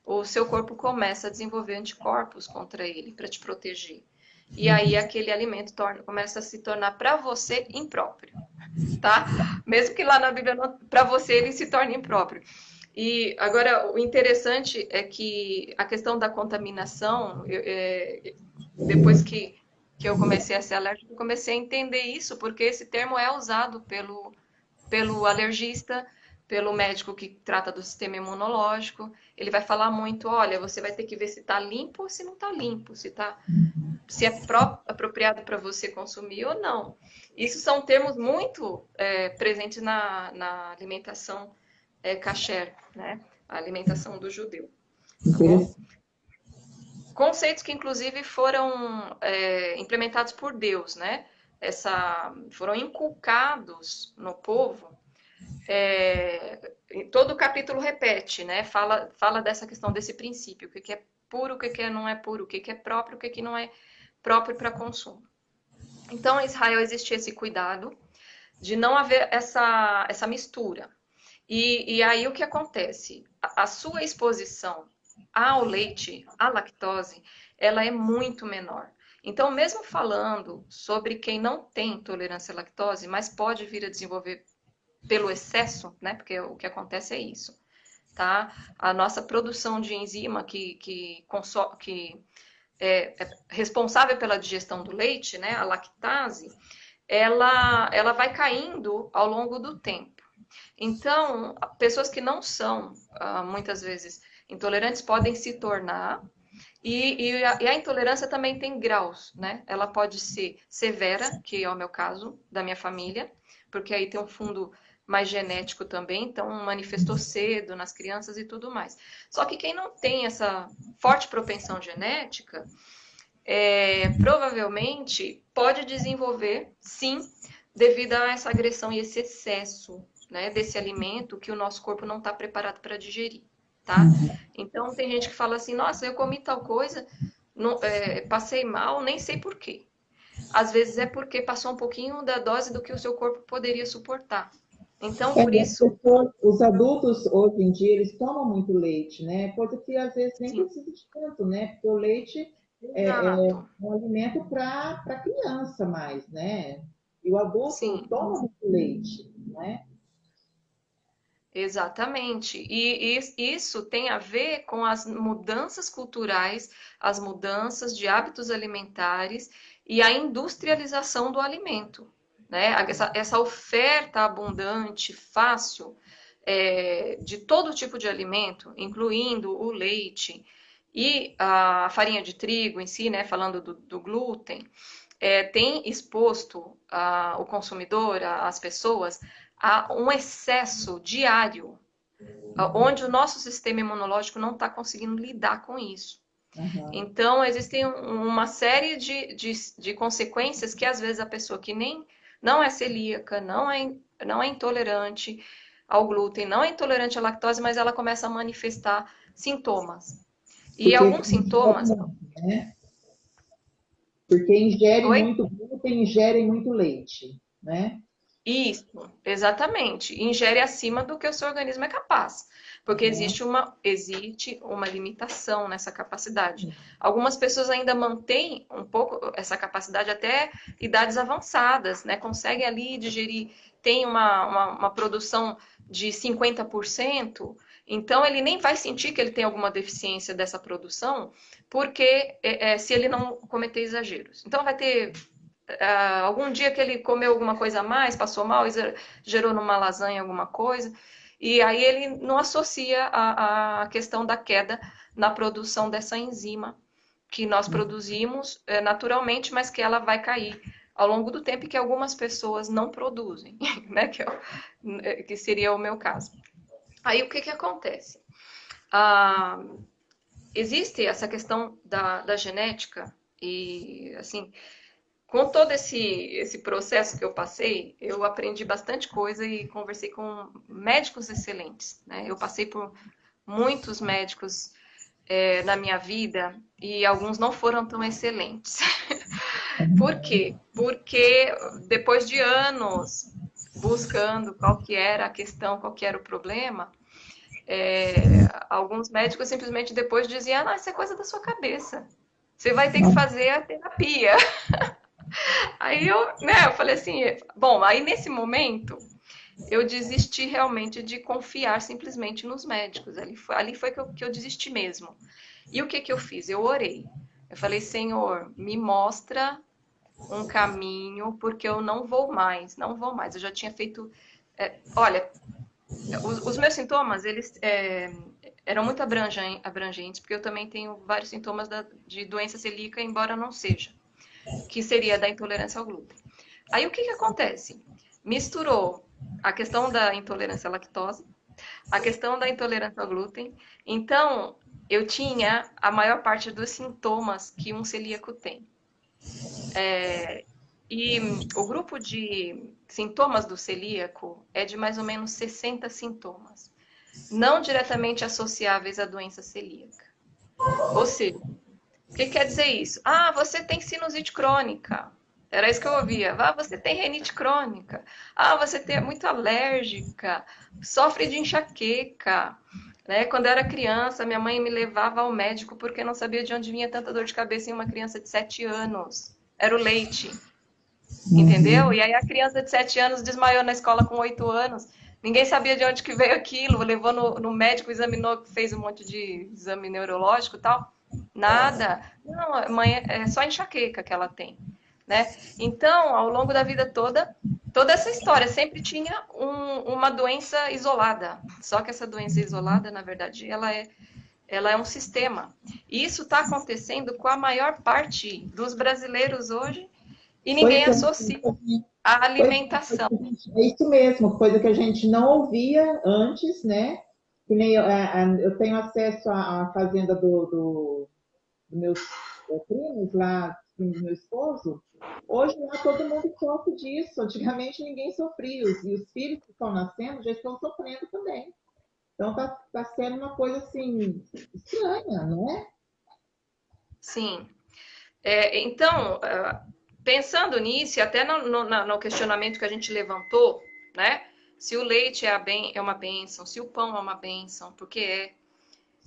o seu corpo começa a desenvolver anticorpos contra ele para te proteger. E aí aquele alimento começa a se tornar para você impróprio, tá? Mesmo que lá na Bíblia para você ele se torne impróprio. E agora o interessante é que a questão da contaminação, depois que eu comecei a ser alérgico, eu comecei a entender isso, porque esse termo é usado pelo alergista, pelo médico que trata do sistema imunológico. Ele vai falar muito, olha, você vai ter que ver se está limpo ou se não está limpo, se é apropriado para você consumir ou não. Isso são termos muito presentes na alimentação kasher, né? A alimentação do judeu, tá bom? Conceitos que, inclusive, foram implementados por Deus, né? Foram inculcados no povo. Todo o capítulo repete, né? Fala dessa questão, desse princípio, o que é puro, o que não é puro, o que é próprio, o que não é próprio para consumo. Então, em Israel existe esse cuidado de não haver essa mistura. E aí o que acontece? A sua exposição ao leite, à lactose, ela é muito menor. Então, mesmo falando sobre quem não tem intolerância à lactose, mas pode vir a desenvolver pelo excesso, né? Porque o que acontece é isso, tá? A nossa produção de enzima que é responsável pela digestão do leite, né? A lactase, ela vai caindo ao longo do tempo. Então, pessoas que não são, muitas vezes, intolerantes podem se tornar, e a intolerância também tem graus, né? Ela pode ser severa, que é o meu caso, da minha família, porque aí tem um fundo mais genético também, então manifestou cedo nas crianças e tudo mais. Só que quem não tem essa forte propensão genética, provavelmente pode desenvolver, sim, devido a essa agressão e esse excesso, né, desse alimento que o nosso corpo não está preparado para digerir, tá? Então tem gente que fala assim, nossa, eu comi tal coisa, não, passei mal, nem sei por quê. Às vezes é porque passou um pouquinho da dose do que o seu corpo poderia suportar. Então, por isso... Os adultos, hoje em dia, eles tomam muito leite, né? Coisa que, às vezes, nem Sim, precisa de tanto, né? Porque o leite é exato. um alimento para criança mais, né? E o adulto Sim, toma muito leite, né? exatamente. E isso tem a ver com as mudanças culturais, as mudanças de hábitos alimentares e a industrialização do alimento, né? Essa oferta abundante, fácil, de todo tipo de alimento, incluindo o leite e a farinha de trigo em si, né? Falando do glúten, tem exposto o consumidor, as pessoas, a um excesso diário, onde o nosso sistema imunológico não está conseguindo lidar com isso. Uhum. Então, existem uma série de consequências que, às vezes, a pessoa que nem não é celíaca, não é intolerante ao glúten, não é intolerante à lactose, mas ela começa a manifestar sintomas. E Porque alguns ingere sintomas... muito, né? Porque ingere Oi? muito glúten, ingere muito leite, né? Isso, exatamente. Ingere acima do que o seu organismo é capaz, porque Uhum. existe uma limitação nessa capacidade. Algumas pessoas ainda mantêm um pouco essa capacidade até idades avançadas, né? Conseguem ali digerir, tem uma produção de 50%, então ele nem vai sentir que ele tem alguma deficiência dessa produção, porque se ele não cometer exageros. Então vai ter algum dia que ele comeu alguma coisa a mais, passou mal, gerou numa lasanha alguma coisa, e aí ele não associa a questão da queda na produção dessa enzima que nós produzimos naturalmente, mas que ela vai cair ao longo do tempo e que algumas pessoas não produzem, né? Que seria o meu caso. Aí o que que acontece? Ah, existe essa questão da genética e assim com todo esse processo que eu passei, eu aprendi bastante coisa e conversei com médicos excelentes, né? Eu passei por muitos médicos na minha vida e alguns não foram tão excelentes. Por quê? Porque depois de anos buscando qual que era a questão, qual que era o problema, alguns médicos simplesmente depois diziam, ah, isso é coisa da sua cabeça. Você vai ter que fazer a terapia. Aí eu falei assim, bom, aí nesse momento eu desisti realmente de confiar simplesmente nos médicos. Ali foi que eu desisti mesmo. E o que que eu fiz? Eu orei. Eu falei, Senhor, me mostra um caminho, porque eu não vou mais, não vou mais. Eu já tinha feito. Olha, os meus sintomas, eles eram muito abrangentes, porque eu também tenho vários sintomas de doença celíaca, embora não seja, que seria da intolerância ao glúten. Aí o que que acontece? Misturou a questão da intolerância à lactose, a questão da intolerância ao glúten. Então, eu tinha a maior parte dos sintomas que um celíaco tem. E o grupo de sintomas do celíaco é de mais ou menos 60 sintomas, não diretamente associáveis à doença celíaca. Ou seja, o que quer dizer isso? Ah, você tem sinusite crônica. Era isso que eu ouvia. Ah, você tem renite crônica. Ah, você é muito alérgica. Sofre de enxaqueca. Né? Quando eu era criança, minha mãe me levava ao médico porque não sabia de onde vinha tanta dor de cabeça em uma criança de 7 anos. Era o leite. Entendeu? E aí a criança de 7 anos desmaiou na escola com 8 anos. Ninguém sabia de onde que veio aquilo. Levou no médico, examinou, fez um monte de exame neurológico e tal. Nada. Não, mãe, é só enxaqueca que ela tem. Né? Então, ao longo da vida toda, toda essa história sempre tinha uma doença isolada. Só que essa doença isolada, na verdade, ela é um sistema. E isso está acontecendo com a maior parte dos brasileiros hoje e ninguém Pois é, associa a pois alimentação. é isso mesmo, coisa que a gente não ouvia antes, né? Que nem eu tenho acesso à fazenda dos meus primos lá, primo do meu esposo. Hoje lá todo mundo sofre disso. Antigamente ninguém sofria. E os filhos que estão nascendo já estão sofrendo também. Então tá sendo uma coisa assim estranha, não é? Sim. Então, pensando nisso, e até no questionamento que a gente levantou, né? Se o leite é uma bênção, se o pão é uma bênção, porque é.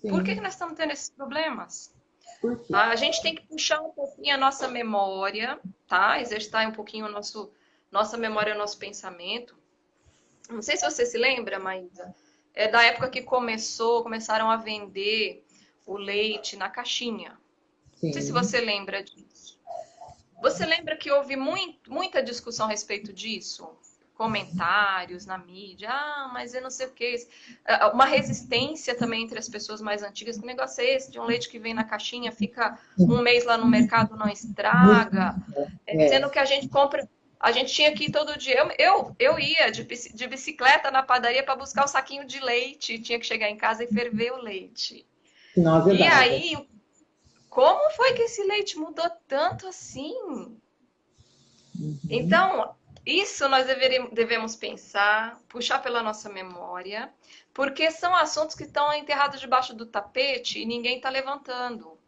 Por que Sim. nós estamos tendo esses problemas? Por quê? Tá? A gente tem que puxar um pouquinho a nossa memória, tá? Exercitar um pouquinho nossa memória, nosso pensamento. Não sei se você se lembra, Maísa, da época que começaram a vender o leite na caixinha. Não sei se Sim. você lembra disso. Você lembra que houve muita discussão a respeito disso? Comentários na mídia, mas eu não sei o que. Uma resistência também entre as pessoas mais antigas. Que negócio é esse de um leite que vem na caixinha, fica um mês lá no mercado, não estraga? Sendo É. que a gente compra. A gente tinha que ir todo dia. Eu ia de bicicleta na padaria para buscar o saquinho de leite. Tinha que chegar em casa e ferver o leite. Sinal E azedada. aí, como foi que esse leite mudou tanto assim? Uhum. Então, isso nós devemos pensar, puxar pela nossa memória, porque são assuntos que estão enterrados debaixo do tapete e ninguém está levantando.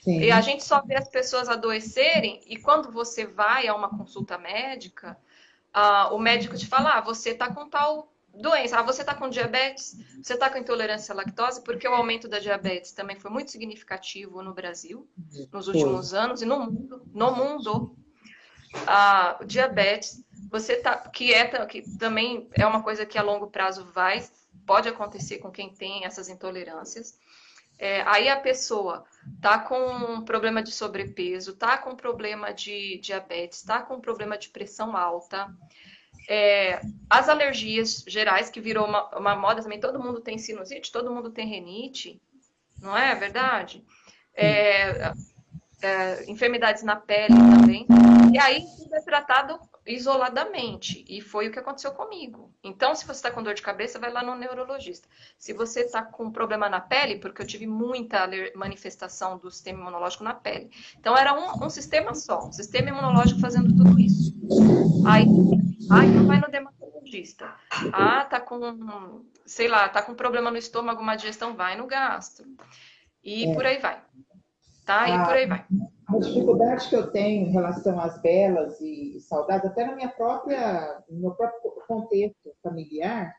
E a Sim. gente só vê as pessoas adoecerem, e quando você vai a uma consulta médica, o médico te fala: você está com tal doença, você está com diabetes, você está com intolerância à lactose, porque o aumento da diabetes também foi muito significativo no Brasil nos Foi. últimos anos e no mundo. No mundo, o diabetes, você tá, que também é uma coisa que a longo prazo pode acontecer com quem tem essas intolerâncias. Aí a pessoa tá com um problema de sobrepeso, tá com problema de diabetes, tá com problema de pressão alta. As alergias gerais, que virou uma moda também, todo mundo tem sinusite, todo mundo tem renite, não é verdade? Sim. É, enfermidades na pele também. E aí tudo é tratado isoladamente. E foi o que aconteceu comigo. Então, se você está com dor de cabeça, vai lá no neurologista. Se você está com problema na pele, porque eu tive muita manifestação do sistema imunológico na pele. Então, era um sistema só, um sistema imunológico fazendo tudo isso. Aí, então vai no dermatologista. Tá com, sei lá, tá com problema no estômago, uma digestão, vai no gastro. E por É. aí vai. Tá? E por A, aí vai. A dificuldade que eu tenho em relação às belas e saudáveis, até na minha própria, no meu próprio contexto familiar,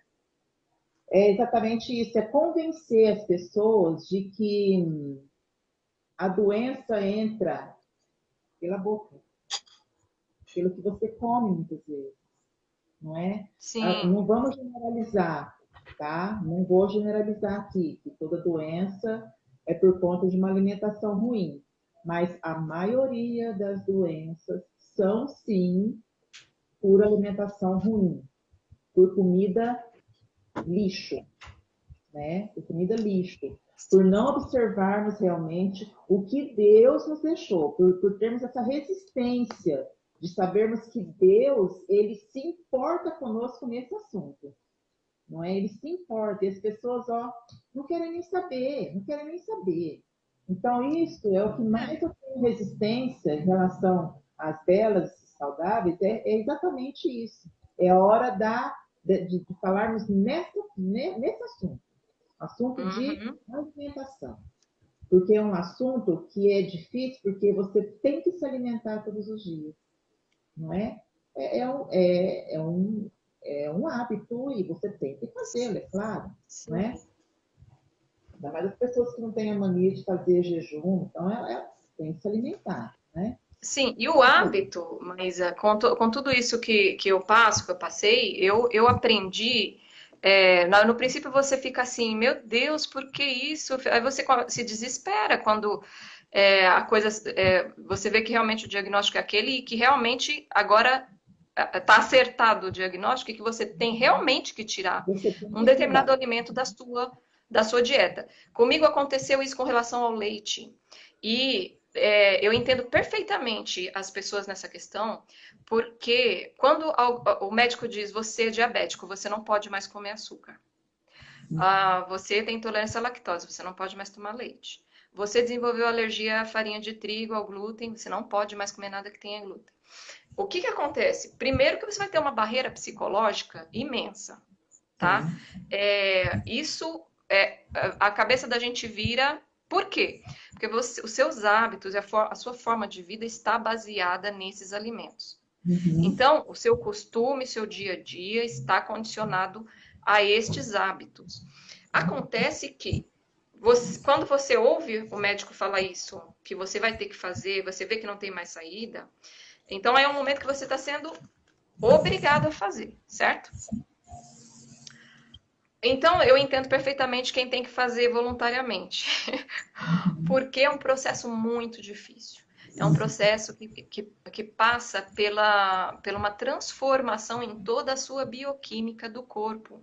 é exatamente isso, é convencer as pessoas de que a doença entra pela boca, pelo que você come muitas vezes, não é? Sim. Não vamos generalizar, tá? Não vou generalizar aqui que toda doença é por conta de uma alimentação ruim, mas a maioria das doenças são sim por alimentação ruim, por comida lixo, né? Por comida lixo, por não observarmos realmente o que Deus nos deixou, por termos essa resistência de sabermos que Deus, ele se importa conosco nesse assunto, não é? Ele se importa, e as pessoas, ó, não querem nem saber, não querem nem saber. Então, isso é o que mais eu tenho resistência em relação às belas e saudáveis, é exatamente isso. É a hora de falarmos nesse assunto de Uhum. alimentação. Porque é um assunto que é difícil, porque você tem que se alimentar todos os dias, não é? É, é, um, é, é um, é um hábito e você tem que fazê-lo, é claro, não é? Sim. Ainda mais as pessoas que não têm a mania de fazer jejum, então ela tem que se alimentar, né? Sim, e o hábito, mas com tudo isso que eu passo, que eu passei, eu aprendi. No princípio você fica assim, meu Deus, por que isso? Aí você se desespera quando a coisa, você vê que realmente o diagnóstico é aquele e que realmente agora está acertado o diagnóstico e que você tem realmente que tirar Você tem um que determinado cuidar. alimento da sua dieta. Comigo aconteceu isso com relação ao leite. E eu entendo perfeitamente as pessoas nessa questão, porque quando o médico diz você é diabético, você não pode mais comer açúcar. Você tem intolerância à lactose, você não pode mais tomar leite. Você desenvolveu alergia à farinha de trigo, ao glúten, você não pode mais comer nada que tenha glúten. O que que acontece? Primeiro que você vai ter uma barreira psicológica imensa, tá? Sim. Isso a cabeça da gente vira. Por quê? Porque os seus hábitos e a sua forma de vida está baseada nesses alimentos. Uhum. Então, o seu costume, seu dia a dia está condicionado a estes hábitos. Acontece que quando você ouve o médico falar isso, que você vai ter que fazer, você vê que não tem mais saída, então é um momento que você está sendo obrigado a fazer, certo? Então, eu entendo perfeitamente quem tem que fazer voluntariamente, porque é um processo muito difícil. É um processo que passa pela uma transformação em toda a sua bioquímica do corpo.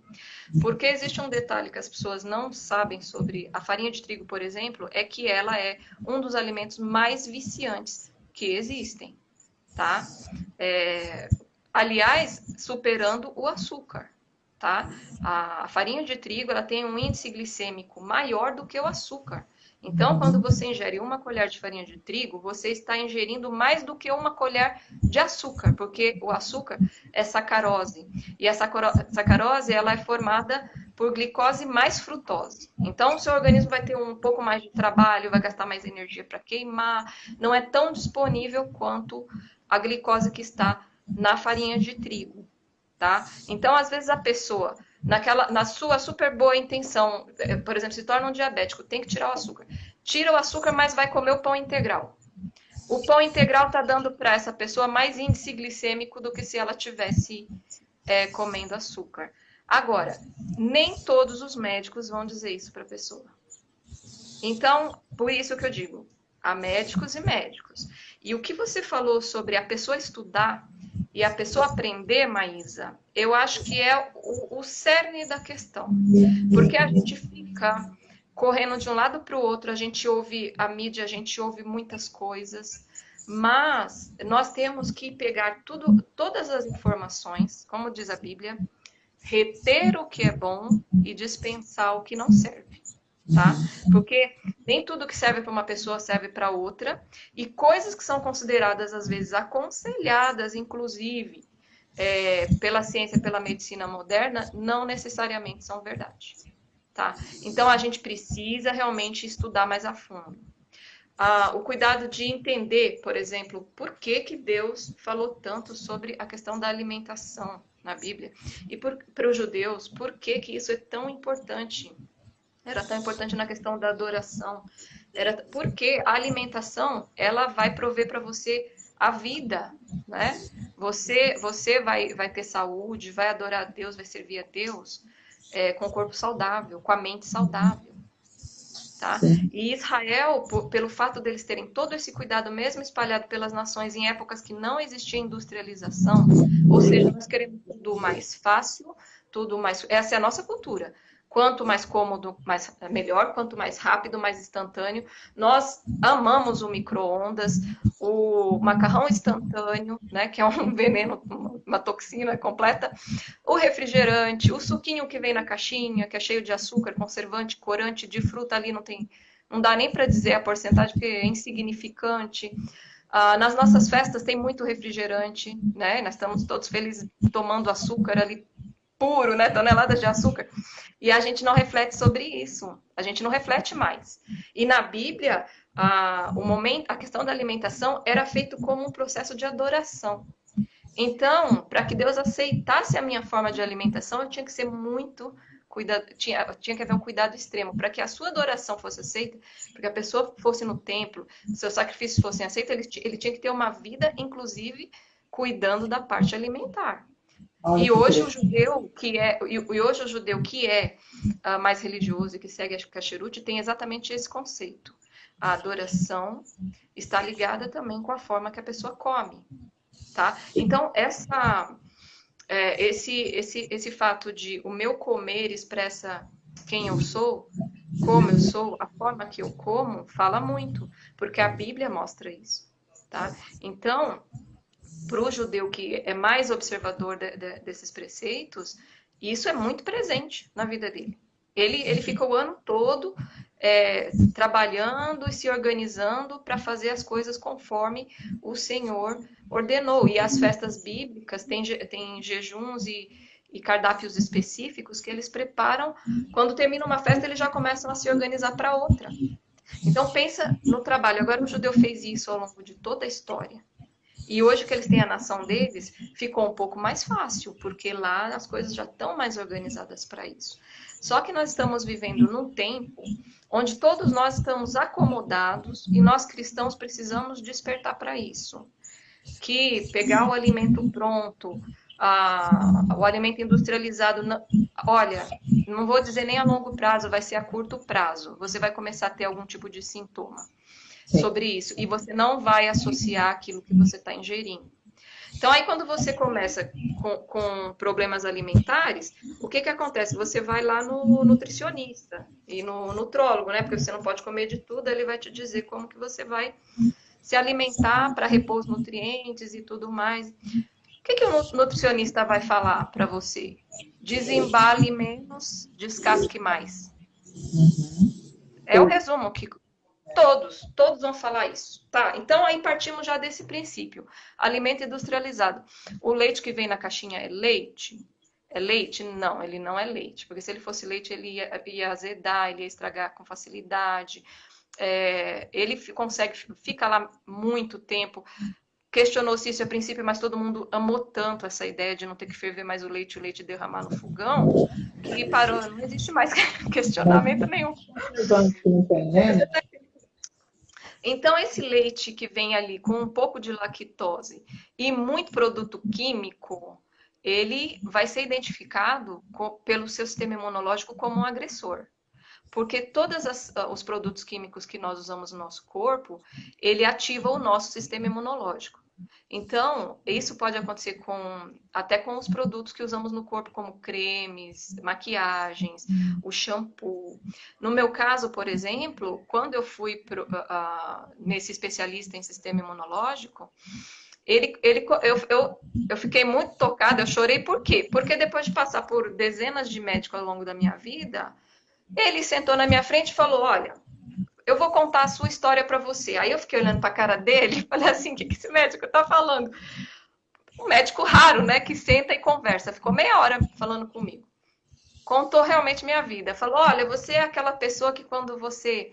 Porque existe um detalhe que as pessoas não sabem sobre a farinha de trigo, por exemplo, é que ela é um dos alimentos mais viciantes que existem, tá? É, aliás, superando o açúcar, tá? A farinha de trigo, ela tem um índice glicêmico maior do que o açúcar. Então, quando você ingere uma colher de farinha de trigo, você está ingerindo mais do que uma colher de açúcar, porque o açúcar é sacarose. E a sacarose, ela é formada por glicose mais frutose. Então, o seu organismo vai ter um pouco mais de trabalho, vai gastar mais energia para queimar, não é tão disponível quanto a glicose que está na farinha de trigo, tá? Então, às vezes a pessoa, na sua super boa intenção, por exemplo, se torna um diabético, tem que tirar o açúcar. Tira o açúcar, mas vai comer o pão integral. O pão integral está dando para essa pessoa mais índice glicêmico do que se ela tivesse comendo açúcar. Agora, nem todos os médicos vão dizer isso para a pessoa. Então, por isso que eu digo, há médicos e médicos. E o que você falou sobre a pessoa estudar e a pessoa aprender, Maísa, eu acho que é o cerne da questão. Porque a gente fica correndo de um lado para o outro, a gente ouve a mídia, a gente ouve muitas coisas, mas nós temos que pegar todas as informações, como diz a Bíblia, reter o que é bom e dispensar o que não serve, tá? Porque nem tudo que serve para uma pessoa serve para outra, e coisas que são consideradas, às vezes, aconselhadas, inclusive, pela ciência, pela medicina moderna, não necessariamente são verdade, tá? Então, a gente precisa realmente estudar mais a fundo. o cuidado de entender, por exemplo, por que que Deus falou tanto sobre a questão da alimentação na Bíblia. E para os judeus, por que que isso é tão importante? Era tão importante na questão da adoração. Era porque a alimentação, ela vai prover para você a vida, né? Você vai ter saúde, vai adorar a Deus, vai servir a Deus com o corpo saudável, com a mente saudável. Tá? Sim. E Israel, pelo fato deles terem todo esse cuidado, mesmo espalhado pelas nações em épocas que não existia industrialização, ou seja, nós queremos tudo mais fácil, tudo mais. Essa é a nossa cultura. Quanto mais cômodo, melhor, quanto mais rápido, mais instantâneo. Nós amamos o micro-ondas, o macarrão instantâneo, né, que é um veneno, uma toxina completa, o refrigerante, o suquinho que vem na caixinha, que é cheio de açúcar, conservante, corante de fruta ali, não dá nem para dizer a porcentagem, porque é insignificante. Nas nossas festas tem muito refrigerante, né? Nós estamos todos felizes tomando açúcar ali puro, né? Toneladas de açúcar. E a gente não reflete sobre isso. A gente não reflete mais. E na Bíblia, a questão da alimentação era feito como um processo de adoração. Então, para que Deus aceitasse a minha forma de alimentação, eu tinha que ser muito cuidado, tinha que haver um cuidado extremo. Para que a sua adoração fosse aceita, para que a pessoa fosse no templo, seus sacrifícios fossem aceitos, ele tinha que ter uma vida, inclusive, cuidando da parte alimentar. Olha E que hoje o interessante. judeu que é mais religioso e que segue a Kasherut tem exatamente esse conceito. A adoração está ligada também com a forma que a pessoa come. Tá? Então, esse fato de o meu comer expressa quem eu sou, como eu sou, a forma que eu como, fala muito, porque a Bíblia mostra isso. Tá? Então, para o judeu que é mais observador desses preceitos, isso é muito presente na vida dele. Ele fica o ano todo trabalhando e se organizando para fazer as coisas conforme o Senhor ordenou. E as festas bíblicas têm jejuns e cardápios específicos que eles preparam. Quando termina uma festa, eles já começam a se organizar para outra. Então pensa no trabalho. Agora o judeu fez isso ao longo de toda a história. E hoje que eles têm a nação deles, ficou um pouco mais fácil, porque lá as coisas já estão mais organizadas para isso. Só que nós estamos vivendo num tempo onde todos nós estamos acomodados e nós cristãos precisamos despertar para isso. Que pegar o alimento pronto, o alimento industrializado, olha, não vou dizer nem a longo prazo, vai ser a curto prazo. Você vai começar a ter algum tipo de sintoma sobre isso. E você não vai associar aquilo que você está ingerindo. Então, aí quando você começa com problemas alimentares, o que acontece? Você vai lá no nutricionista e no nutrólogo, né? Porque você não pode comer de tudo, ele vai te dizer como que você vai se alimentar para repor os nutrientes e tudo mais. O que o nutricionista vai falar para você? Desembale menos, descasque mais. É o resumo que todos vão falar isso, tá? Então aí partimos já desse princípio. Alimento industrializado. O leite que vem na caixinha é leite? É leite? Não, ele não é leite. Porque se ele fosse leite, ele ia azedar, ele ia estragar com facilidade. Ele fica lá muito tempo. Questionou-se isso a princípio, mas todo mundo amou tanto essa ideia de não ter que ferver mais o leite derramar no fogão, que parou, não existe mais questionamento nenhum. Então, esse leite que vem ali com um pouco de lactose e muito produto químico, ele vai ser identificado pelo seu sistema imunológico como um agressor. Porque todos os produtos químicos que nós usamos no nosso corpo, ele ativa o nosso sistema imunológico. Então, isso pode acontecer até com os produtos que usamos no corpo, como cremes, maquiagens, o shampoo. No meu caso, por exemplo, quando eu fui nesse especialista em sistema imunológico, eu fiquei muito tocada, eu chorei por quê? Porque depois de passar por dezenas de médicos ao longo da minha vida, ele sentou na minha frente e falou: olha, eu vou contar a sua história para você. Aí eu fiquei olhando para a cara dele e falei assim: o que esse médico está falando? Um médico raro, né? Que senta e conversa. Ficou meia hora falando comigo. Contou realmente minha vida. Falou: olha, você é aquela pessoa que quando você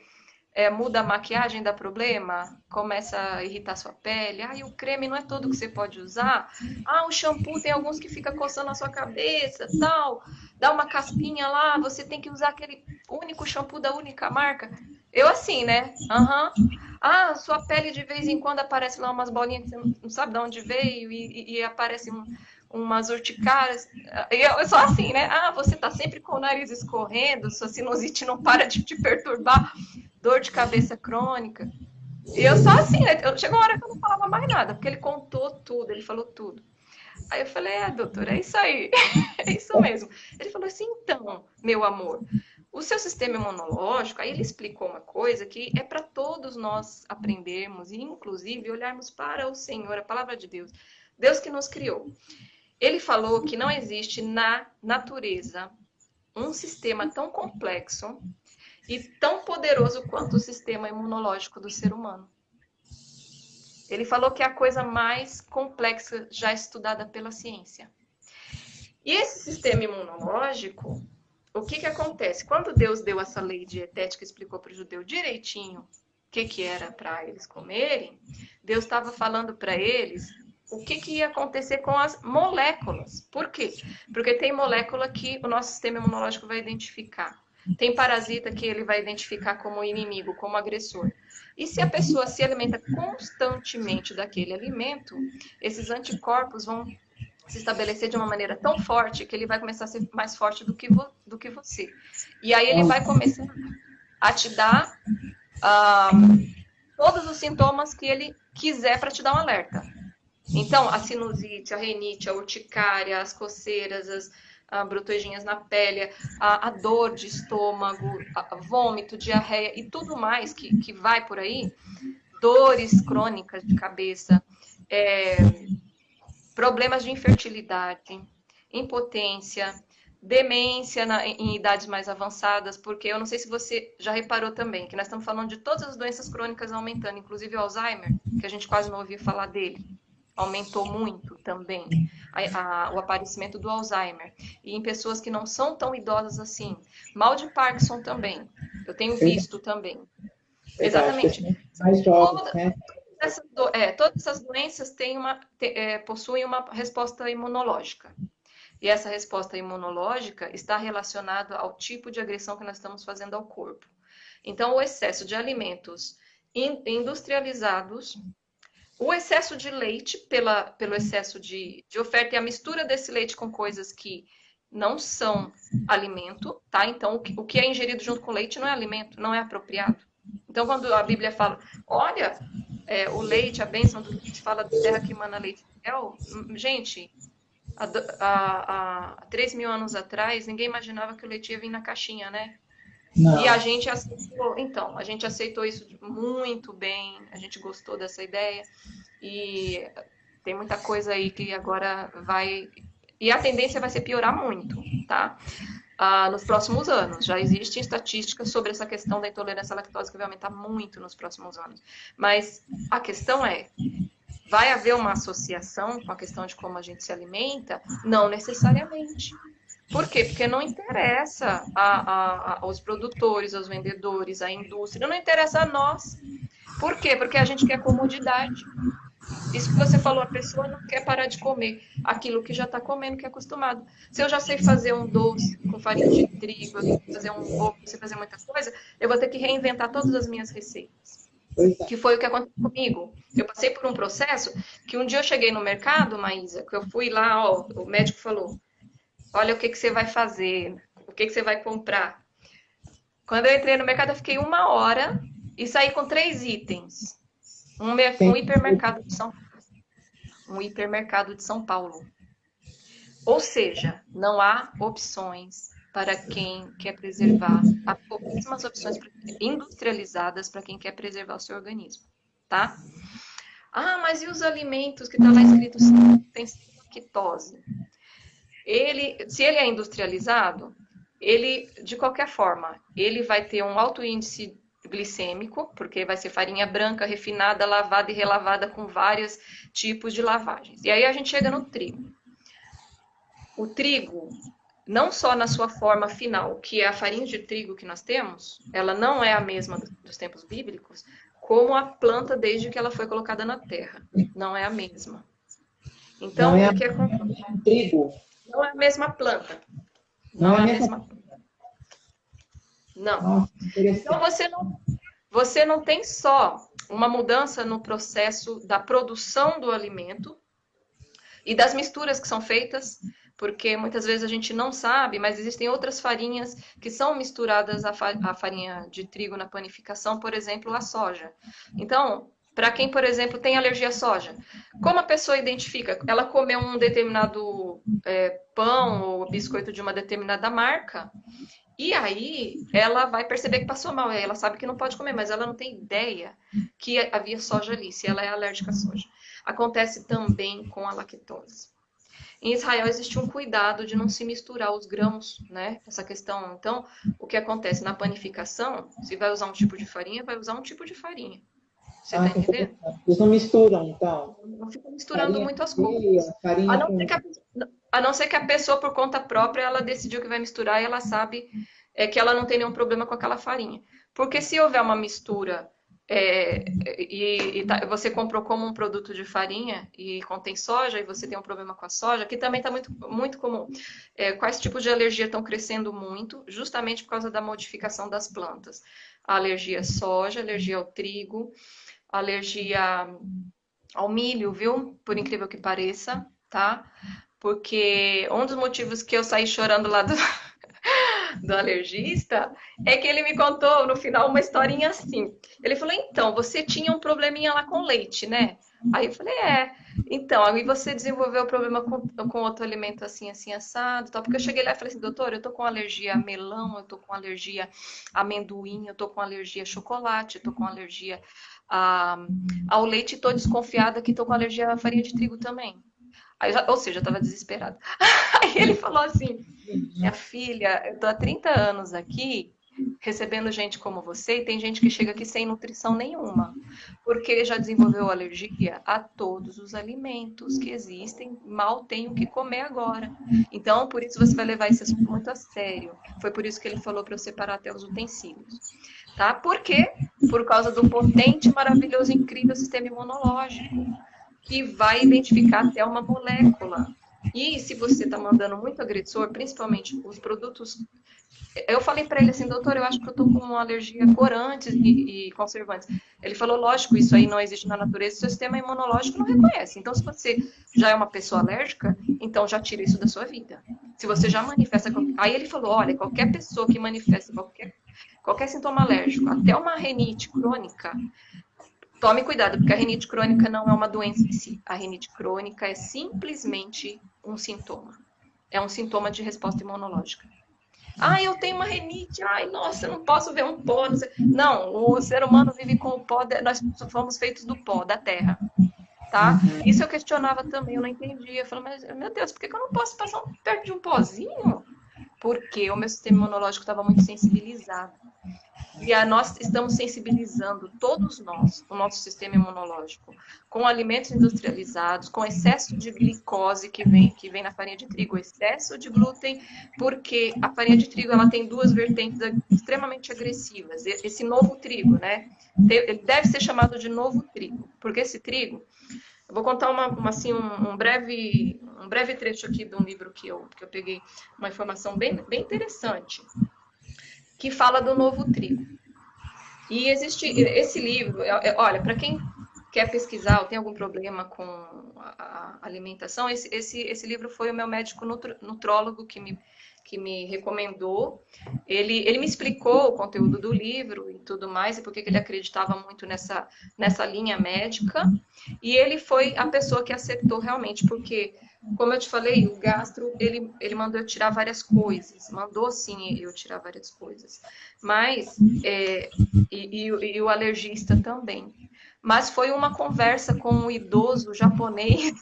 muda a maquiagem, dá problema, começa a irritar sua pele. Ah, e o creme não é todo que você pode usar. Ah, o shampoo tem alguns que fica coçando a sua cabeça, tal. Dá uma caspinha lá, você tem que usar aquele único shampoo da única marca. Eu assim, né? Aham. Ah, sua pele de vez em quando aparece lá umas bolinhas que você não sabe de onde veio e aparece umas urticárias. Eu sou assim, né? Ah, você tá sempre com o nariz escorrendo, sua sinusite não para de te perturbar, dor de cabeça crônica. E eu só assim, né? Chegou uma hora que eu não falava mais nada, porque ele contou tudo, ele falou tudo. Aí eu falei, doutor, é isso aí, é isso mesmo. Ele falou assim, então, meu amor, o seu sistema imunológico, aí ele explicou uma coisa que é para todos nós aprendermos e, inclusive, olharmos para o Senhor, a palavra de Deus, Deus que nos criou. Ele falou que não existe na natureza um sistema tão complexo e tão poderoso quanto o sistema imunológico do ser humano. Ele falou que é a coisa mais complexa já estudada pela ciência. E esse sistema imunológico, o que acontece? Quando Deus deu essa lei dietética, explicou para o judeu direitinho o que era para eles comerem, Deus estava falando para eles o que ia acontecer com as moléculas. Por quê? Porque tem molécula que o nosso sistema imunológico vai identificar. Tem parasita que ele vai identificar como inimigo, como agressor. E se a pessoa se alimenta constantemente daquele alimento, esses anticorpos vão se estabelecer de uma maneira tão forte que ele vai começar a ser mais forte do que você. E aí ele vai começar a te dar todos os sintomas que ele quiser para te dar um alerta. Então, a sinusite, a rinite, a urticária, as coceiras, as brotojinhas na pele, a dor de estômago, vômito, diarreia e tudo mais que vai por aí, dores crônicas de cabeça, problemas de infertilidade, impotência, demência em idades mais avançadas, porque eu não sei se você já reparou também, que nós estamos falando de todas as doenças crônicas aumentando, inclusive o Alzheimer, que a gente quase não ouvia falar dele. Aumentou muito também o aparecimento do Alzheimer. E em pessoas que não são tão idosas assim. Mal de Parkinson também. Eu tenho visto também. Exatamente. Mais jovens, né? Todas essas doenças possuem uma resposta imunológica. E essa resposta imunológica está relacionada ao tipo de agressão que nós estamos fazendo ao corpo. Então, o excesso de alimentos industrializados, o excesso de leite pelo excesso de oferta e a mistura desse leite com coisas que não são alimento, tá? Então, o que é ingerido junto com o leite não é alimento, não é apropriado. Então, quando a Bíblia fala, olha, o leite, a bênção do leite, fala da terra que emana leite e mel, gente, há 3.000 anos atrás, ninguém imaginava que o leite ia vir na caixinha, né? Não. E a gente aceitou, então, a gente aceitou isso muito bem, a gente gostou dessa ideia e tem muita coisa aí que agora vai... E a tendência vai ser piorar muito, tá? Nos próximos anos. Já existem estatísticas sobre essa questão da intolerância à lactose que vai aumentar muito nos próximos anos. Mas a questão é, vai haver uma associação com a questão de como a gente se alimenta? Não necessariamente. Por quê? Porque não interessa aos produtores, aos vendedores, à indústria, não interessa a nós. Por quê? Porque a gente quer comodidade. Isso que você falou, a pessoa não quer parar de comer aquilo que já está comendo, que é acostumado. Se eu já sei fazer um doce com farinha de trigo, eu sei fazer um bolo, eu sei fazer muita coisa, eu vou ter que reinventar todas as minhas receitas. Que foi o que aconteceu comigo. Eu passei por um processo que um dia eu cheguei no mercado, Maísa, que eu fui lá, o médico falou, olha o que você vai fazer, o que você vai comprar. Quando eu entrei no mercado, eu fiquei 1 hora e saí com 3 itens. Um hipermercado de São Paulo. Um hipermercado de São Paulo. Ou seja, não há opções para quem quer preservar, há pouquíssimas opções industrializadas para quem quer preservar o seu organismo, tá? Mas e os alimentos que está lá escrito tem lactose? Se ele é industrializado, ele, de qualquer forma, ele vai ter um alto índice glicêmico, porque vai ser farinha branca, refinada, lavada e relavada com vários tipos de lavagens. E aí a gente chega no trigo. O trigo, não só na sua forma final, que é a farinha de trigo que nós temos, ela não é a mesma dos tempos bíblicos, como a planta desde que ela foi colocada na terra. Não é a mesma. Não Então, é o que acontece? trigo, Não é a mesma planta. não Não é a é a mesma. mesma planta. Não. Nossa, Então, interessante. você não tem só uma mudança no processo da produção do alimento e das misturas que são feitas, porque muitas vezes a gente não sabe, mas existem outras farinhas que são misturadas à farinha de trigo na panificação, por exemplo, a soja. Então, para quem, por exemplo, tem alergia à soja, como a pessoa identifica? Ela comeu um determinado pão ou biscoito de uma determinada marca, e aí ela vai perceber que passou mal. Aí ela sabe que não pode comer, mas ela não tem ideia que havia soja ali, se ela é alérgica à soja. Acontece também com a lactose. Em Israel existe um cuidado de não se misturar os grãos, né? Essa questão. Então, o que acontece na panificação, se vai usar um tipo de farinha, vai usar um tipo de farinha. Você Ah, tá que entendendo? interessante. Eles não misturam, então. Não fica misturando Farinha muito as com aveia, coisas. A farinha não ser com. que a não ser que a pessoa, por conta própria, ela decidiu que vai misturar e ela sabe que ela não tem nenhum problema com aquela farinha. Porque se houver uma mistura você comprou como um produto de farinha e contém soja e você tem um problema com a soja, que também está muito, muito comum. Quais tipos de alergia estão crescendo muito, justamente por causa da modificação das plantas? A alergia à soja, alergia ao trigo, alergia ao milho, viu? Por incrível que pareça, tá? Porque um dos motivos que eu saí chorando lá do alergista é que ele me contou no final uma historinha assim. Ele falou: então, você tinha um probleminha lá com leite, né? Aí eu falei: é. Então, aí você desenvolveu problema com outro alimento assim, assim, assado, tal. Porque eu cheguei lá e falei assim: doutor, eu tô com alergia a melão, eu tô com alergia a amendoim, eu tô com alergia a chocolate, eu tô com alergia a, ao leite e tô desconfiada que tô com alergia à farinha de trigo também. Ou seja, eu tava desesperada. Aí ele falou assim: minha filha, eu tô há 30 anos aqui recebendo gente como você e tem gente que chega aqui sem nutrição nenhuma, porque já desenvolveu alergia a todos os alimentos que existem, mal tem o que comer agora. Então, por isso você vai levar esse assunto muito a sério. Foi por isso que ele falou para eu separar até os utensílios, tá? Por quê? Por causa do potente, maravilhoso, incrível sistema imunológico, que vai identificar até uma molécula. E se você está mandando muito agressor, principalmente os produtos. Eu falei para ele assim, doutor, eu acho que eu estou com uma alergia a corantes e conservantes. Ele falou, lógico, isso aí não existe na natureza, o seu sistema imunológico não reconhece. Então, se você já é uma pessoa alérgica, então já tira isso da sua vida. Se você já manifesta. Aí ele falou, olha, qualquer pessoa que manifesta qualquer sintoma alérgico, até uma rinite crônica, tome cuidado, porque a rinite crônica não é uma doença em si. A rinite crônica é simplesmente um sintoma. É um sintoma de resposta imunológica. Ah, eu tenho uma rinite. Ai, nossa, eu não posso ver um pó. Não, o ser humano vive com o pó. Nós fomos feitos do pó, da terra. Tá? Isso eu questionava também, eu não entendia. Eu falei, mas meu Deus, por que eu não posso passar perto de um pozinho? Porque o meu sistema imunológico estava muito sensibilizado. E nós estamos sensibilizando, todos nós, o nosso sistema imunológico, com alimentos industrializados, com excesso de glicose que vem na farinha de trigo, excesso de glúten, porque a farinha de trigo ela tem duas vertentes extremamente agressivas. Esse novo trigo, né? Ele deve ser chamado de novo trigo, porque esse trigo. Eu vou contar assim, um breve trecho aqui de um livro que eu peguei, uma informação bem, bem interessante, que fala do novo trigo. E existe esse livro, olha, para quem quer pesquisar ou tem algum problema com a alimentação, esse livro foi o meu médico nutrólogo que me recomendou. Ele me explicou o conteúdo do livro e tudo mais, e porque ele acreditava muito nessa linha médica. E ele foi a pessoa que acertou realmente, porque, como eu te falei, o gastro, ele mandou eu tirar várias coisas. Mandou, sim, eu tirar várias coisas. Mas e o alergista também. Mas foi uma conversa com um idoso japonês,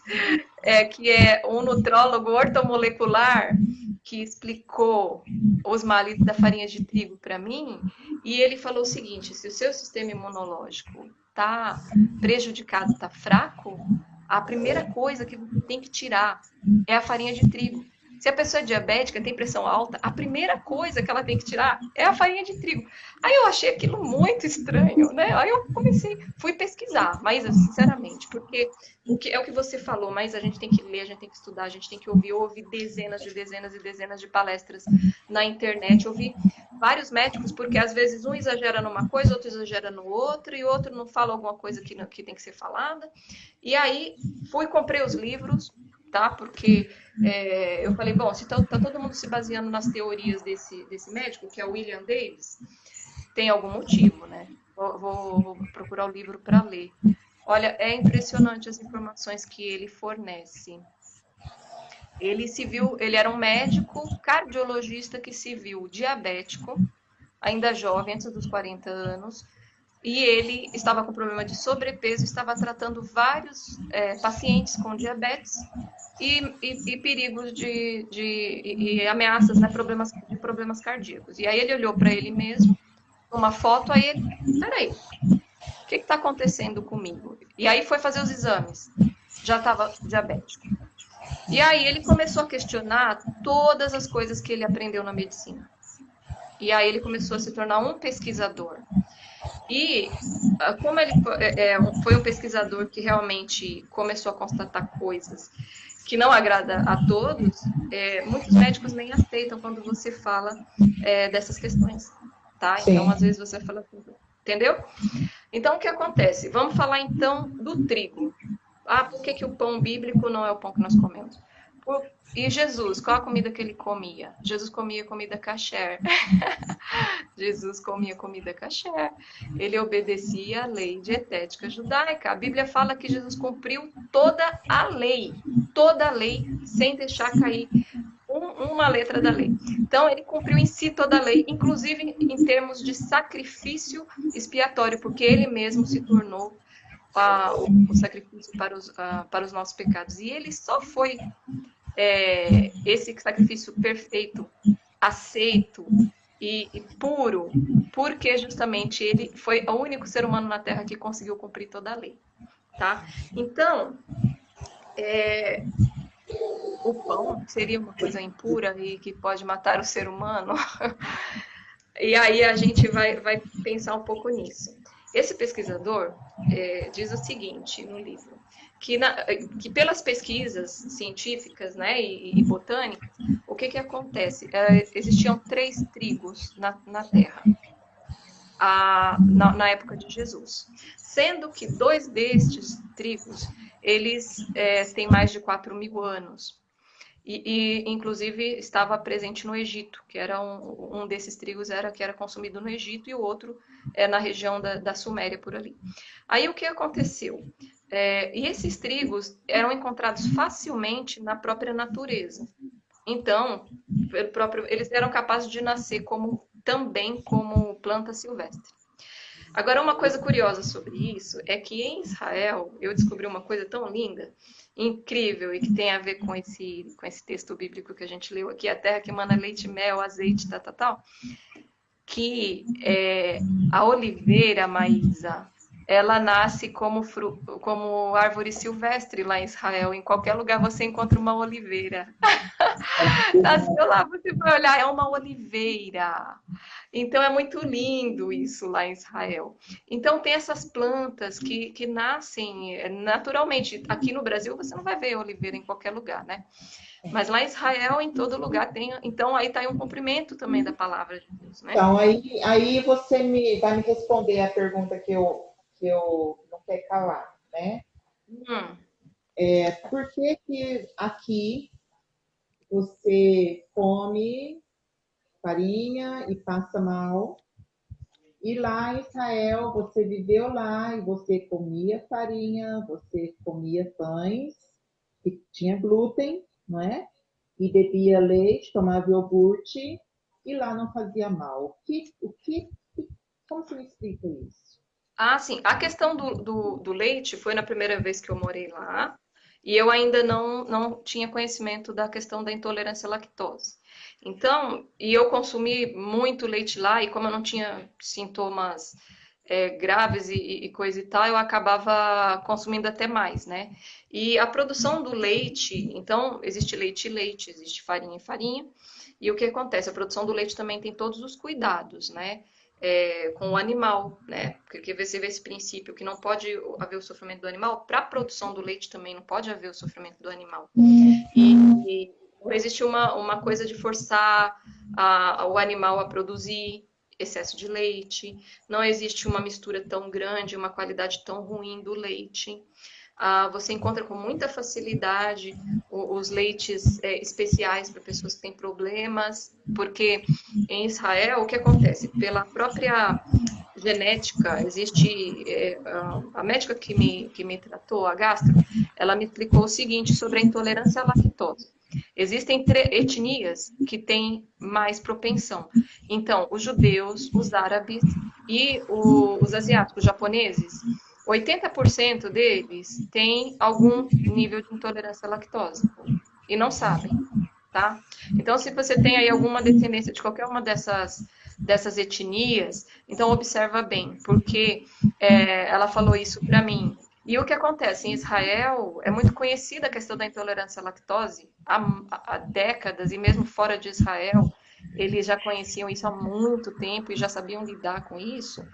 que é um nutrólogo ortomolecular, que explicou os males da farinha de trigo para mim, e ele falou o seguinte: se o seu sistema imunológico está prejudicado, está fraco, a primeira coisa que você tem que tirar é a farinha de trigo. Se a pessoa é diabética, tem pressão alta, a primeira coisa que ela tem que tirar é a farinha de trigo. Aí eu achei aquilo muito estranho, né? Aí eu fui pesquisar, mas sinceramente, porque é o que você falou, mas a gente tem que ler, a gente tem que estudar, a gente tem que ouvir dezenas e dezenas de palestras na internet, ouvir vários médicos, porque às vezes um exagera numa coisa, outro exagera no outro, e outro não fala alguma coisa que tem que ser falada. E aí comprei os livros, tá? Porque eu falei, bom, se tá todo mundo se baseando nas teorias desse médico, que é o William Davis, tem algum motivo, né? Vou procurar o livro para ler. Olha, é impressionante as informações que ele fornece. Ele era um médico cardiologista que se viu diabético, ainda jovem, antes dos 40 anos, e ele estava com problema de sobrepeso, estava tratando vários pacientes com diabetes e perigos e ameaças, né, problemas cardíacos. E aí ele olhou para ele mesmo, uma foto, aí ele, peraí, o que está acontecendo comigo? E aí foi fazer os exames, já estava diabético. E aí ele começou a questionar todas as coisas que ele aprendeu na medicina. E aí ele começou a se tornar um pesquisador. E como ele foi um pesquisador que realmente começou a constatar coisas que não agrada a todos, muitos médicos nem aceitam quando você fala dessas questões, tá? Sim. Então, às vezes você fala, entendeu? Então, o que acontece? Vamos falar então do trigo. Por que o pão bíblico não é o pão que nós comemos? E Jesus, qual a comida que ele comia? Jesus comia comida kasher. Jesus comia comida kasher. Ele obedecia à lei dietética judaica. A Bíblia fala que Jesus cumpriu toda a lei, sem deixar cair uma letra da lei. Então, ele cumpriu em si toda a lei, inclusive em termos de sacrifício expiatório, porque ele mesmo se tornou o sacrifício para os nossos pecados. E ele só foi esse sacrifício perfeito, aceito e puro, porque justamente ele foi o único ser humano na Terra que conseguiu cumprir toda a lei, tá? Então, o pão seria uma coisa impura e que pode matar o ser humano? E aí a gente vai pensar um pouco nisso. Esse pesquisador diz o seguinte no livro, que pelas pesquisas científicas, né, e botânicas, o que acontece? Existiam 3 trigos na Terra na época de Jesus, sendo que 2 destes trigos eles têm mais de 4.000 anos. Inclusive, estava presente no Egito, que era um desses trigos que era consumido no Egito e o outro na região da Suméria, por ali. Aí, o que aconteceu? E esses trigos eram encontrados facilmente na própria natureza. Então, eles eram capazes de nascer também como planta silvestre. Agora, uma coisa curiosa sobre isso é que em Israel eu descobri uma coisa tão linda, incrível, e que tem a ver com esse texto bíblico que a gente leu aqui, a terra que emana leite, mel, azeite, tal, que a oliveira, Maísa, ela nasce como árvore silvestre lá em Israel. Em qualquer lugar você encontra uma oliveira. Nasceu lá, você vai olhar, é uma oliveira. Então é muito lindo isso lá em Israel. Então tem essas plantas que nascem naturalmente. Aqui no Brasil você não vai ver oliveira em qualquer lugar, né? Mas lá em Israel, em todo lugar tem. Então aí está aí um cumprimento também da palavra de Deus, né? Então, aí você vai me responder a pergunta que eu não quero calar, né? Por que aqui você come farinha e passa mal, e lá em Israel você viveu lá e você comia farinha, você comia pães que tinha glúten, não é? E bebia leite, tomava iogurte, e lá não fazia mal. Como você me explica isso? Sim. A questão do leite foi na primeira vez que eu morei lá. E eu ainda não tinha conhecimento da questão da intolerância à lactose. Então, e eu consumi muito leite lá, e como eu não tinha sintomas graves e coisa e tal, eu acabava consumindo até mais, né? E a produção do leite, então, existe leite e leite, existe farinha e farinha. E o que acontece? A produção do leite também tem todos os cuidados, né? Com o animal, né? Porque você vê esse princípio que não pode haver o sofrimento do animal, para a produção do leite também não pode haver o sofrimento do animal. E não existe uma coisa de forçar o animal a produzir excesso de leite, não existe uma mistura tão grande, uma qualidade tão ruim do leite. Você encontra com muita facilidade os leites especiais para pessoas que têm problemas, porque em Israel o que acontece? Pela própria genética, existe a médica que me tratou, a gastro, ela me explicou o seguinte sobre a intolerância à lactose. Existem etnias que têm mais propensão. Então, os judeus, os árabes e os asiáticos, os japoneses, 80% deles têm algum nível de intolerância à lactose e não sabem, tá? Então, se você tem aí alguma descendência de qualquer uma dessas etnias, então observa bem, porque ela falou isso para mim. E o que acontece? Em Israel, é muito conhecida a questão da intolerância à lactose há décadas, e mesmo fora de Israel, eles já conheciam isso há muito tempo e já sabiam lidar com isso.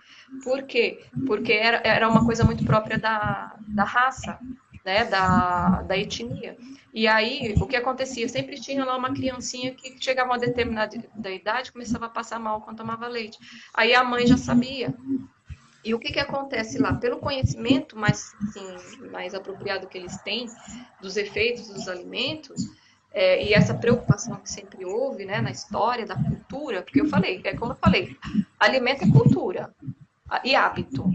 Por quê? Porque era uma coisa muito própria da raça, né? Da etnia. E aí, o que acontecia? Sempre tinha lá uma criancinha que chegava a uma determinada idade, começava a passar mal quando tomava leite. Aí a mãe já sabia. E o que acontece lá? Pelo conhecimento mais apropriado que eles têm dos efeitos dos alimentos, e essa preocupação que sempre houve, né, na história, da cultura, porque como eu falei, alimento é cultura e hábito.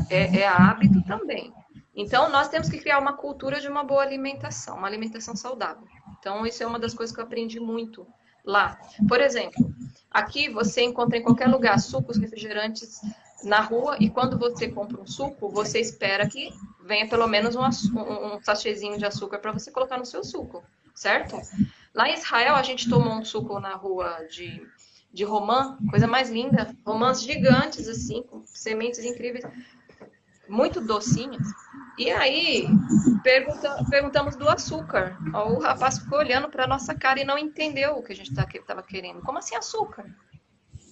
É hábito também. Então, nós temos que criar uma cultura de uma boa alimentação, uma alimentação saudável. Então, isso é uma das coisas que eu aprendi muito lá. Por exemplo, aqui você encontra em qualquer lugar sucos, refrigerantes na rua, e quando você compra um suco, você espera que venha pelo menos um sachêzinho de açúcar para você colocar no seu suco, certo? Lá em Israel, a gente tomou um suco na rua de romã, coisa mais linda, romãs gigantes, assim, com sementes incríveis, muito docinhas. E aí, perguntamos do açúcar. O rapaz ficou olhando para nossa cara e não entendeu o que a gente estava querendo. Como assim açúcar?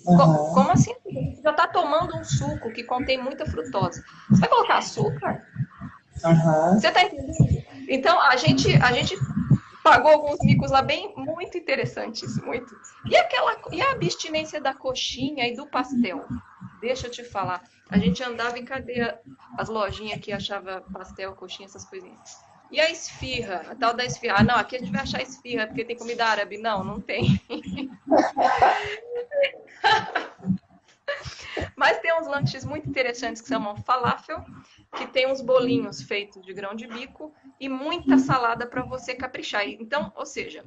Como assim? Você já está tomando um suco que contém muita frutose. Você vai colocar açúcar? Você está entendendo? Então, a gente pagou alguns micos lá muito interessantes, muito. E a abstinência da coxinha e do pastel? Deixa eu te falar. A gente andava em cadeia, as lojinhas que achava pastel, coxinha, essas coisinhas. E a esfirra, a tal da esfirra. Ah, não, aqui a gente vai achar esfirra porque tem comida árabe. Não, não tem. Mas tem uns lanches muito interessantes que se chamam falafel, que tem uns bolinhos feitos de grão de bico e muita salada para você caprichar. Então, ou seja,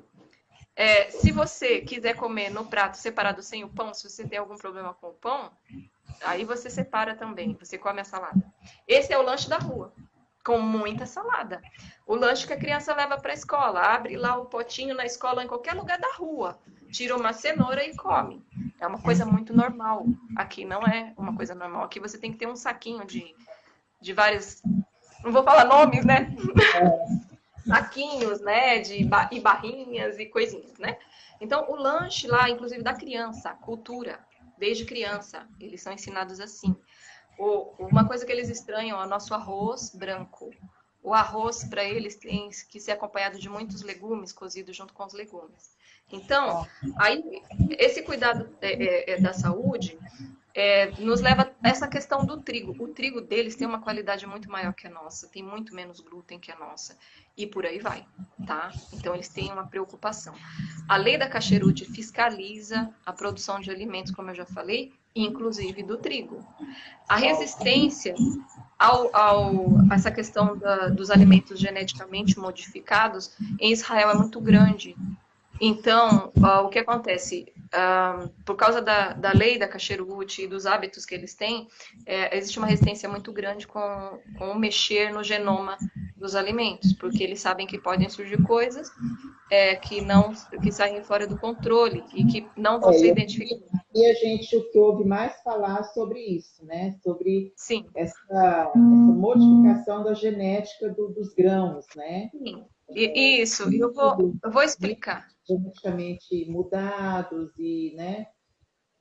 se você quiser comer no prato separado sem o pão, se você tem algum problema com o pão, aí você separa também, você come a salada. Esse é o lanche da rua, com muita salada. O lanche que a criança leva para a escola, abre lá o potinho na escola, em qualquer lugar da rua, tira uma cenoura e come. É uma coisa muito normal. Aqui não é uma coisa normal. Aqui você tem que ter um saquinho de vários, não vou falar nomes, né? Saquinhos, né? E barrinhas e coisinhas, né? Então, o lanche lá, inclusive da criança, a cultura, desde criança, eles são ensinados assim. Uma coisa que eles estranham é o nosso arroz branco. O arroz, para eles, tem que ser acompanhado de muitos legumes, cozidos junto com os legumes. Então, aí, esse cuidado da saúde nos leva a essa questão do trigo. O trigo deles tem uma qualidade muito maior que a nossa, tem muito menos glúten que a nossa, e por aí vai, tá? Então, eles têm uma preocupação. A lei da Kasherut fiscaliza a produção de alimentos, como eu já falei, inclusive do trigo. A resistência a essa questão dos alimentos geneticamente modificados em Israel é muito grande. Então, o que acontece? Por causa da lei da Kasherut e dos hábitos que eles têm, existe uma resistência muito grande com o mexer no genoma dos alimentos, porque eles sabem que podem surgir coisas que saem fora do controle e que não vão ser identificadas. E a gente o que ouve mais falar sobre isso, né? Sobre Sim, essa modificação da genética dos grãos, né? sim. Isso, Trigo, eu vou né? explicar. Geneticamente mudados e, né? Aí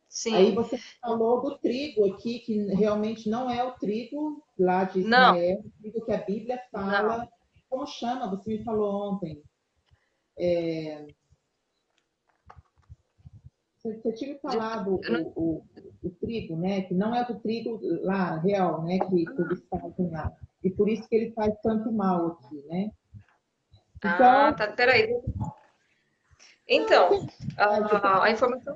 Sim. você falou do trigo aqui, que realmente não é o trigo lá de Não, Israel, o trigo que a Bíblia não. fala. Como chama? Você me falou ontem. Você tinha me De- falado eu não- o trigo, né? Que não é do trigo lá, real, né? Que eles fazem lá. E por isso que ele faz tanto mal aqui, né? Ah, Então, tá. Peraí. não, não Então, tem necessidade. a informação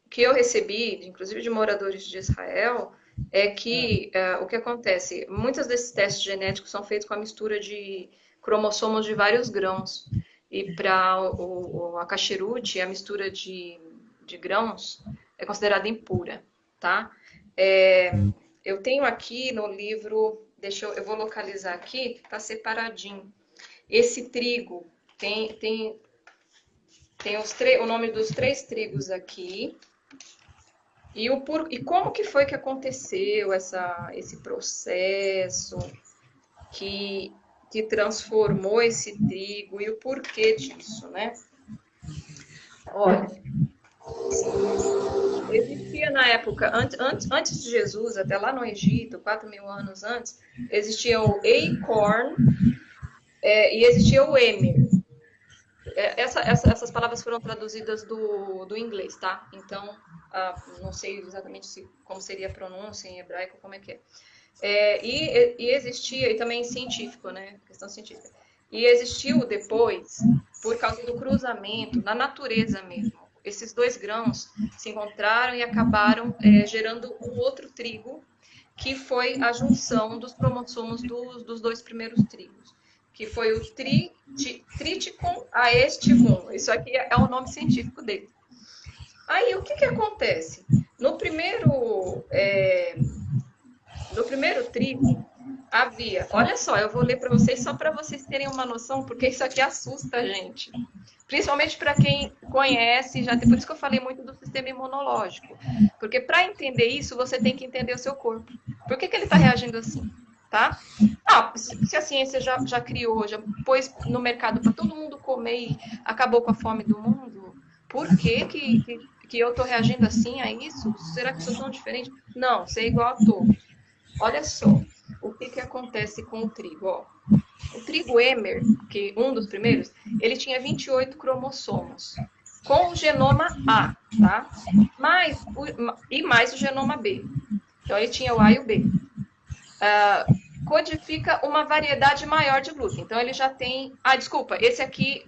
que eu recebi, inclusive de moradores de Israel, é que o que acontece? Muitos desses testes genéticos são feitos com a mistura de cromossomos de vários grãos. E para a cacheruti, a mistura de grãos é considerada impura, tá? É, eu tenho aqui no livro, eu vou localizar aqui, tá separadinho. Esse trigo tem o nome dos três trigos aqui. E como que foi que aconteceu esse processo que, que transformou esse trigo e o porquê disso, né? Olha, existia na época, antes de Jesus, até lá no Egito, 4.000 anos antes, existia o Acorn, e existia o Emmer. Essas palavras foram traduzidas do inglês, tá? Então, não sei exatamente como seria a pronúncia em hebraico, como é que é. E existia, e também científico, né? Questão científica. E existiu depois, por causa do cruzamento, na natureza mesmo. Esses dois grãos se encontraram e acabaram gerando um outro trigo, que foi a junção dos cromossomos dos dois primeiros trigos, que foi o Triticum aestivum. Isso aqui é o nome científico dele. Aí, o que que acontece? No primeiro, no primeiro trigo, havia. Olha só, eu vou ler para vocês só para vocês terem uma noção, porque isso aqui assusta a gente. Principalmente para quem conhece, já por isso que eu falei muito do sistema imunológico. Porque para entender isso, você tem que entender o seu corpo. Por que, que ele está reagindo assim? Tá? Se a ciência já criou, já pôs no mercado para todo mundo comer e acabou com a fome do mundo, por que eu estou reagindo assim a isso? Será que sou tão diferente? Não, ser igual a todos. Olha só o que, que acontece com o trigo. Ó. O trigo Emer, que um dos primeiros, ele tinha 28 cromossomos, com o genoma A, tá? E mais o genoma B. Então ele tinha o A e o B. Codifica uma variedade maior de glúten. Então ele já tem. Ah, desculpa, esse aqui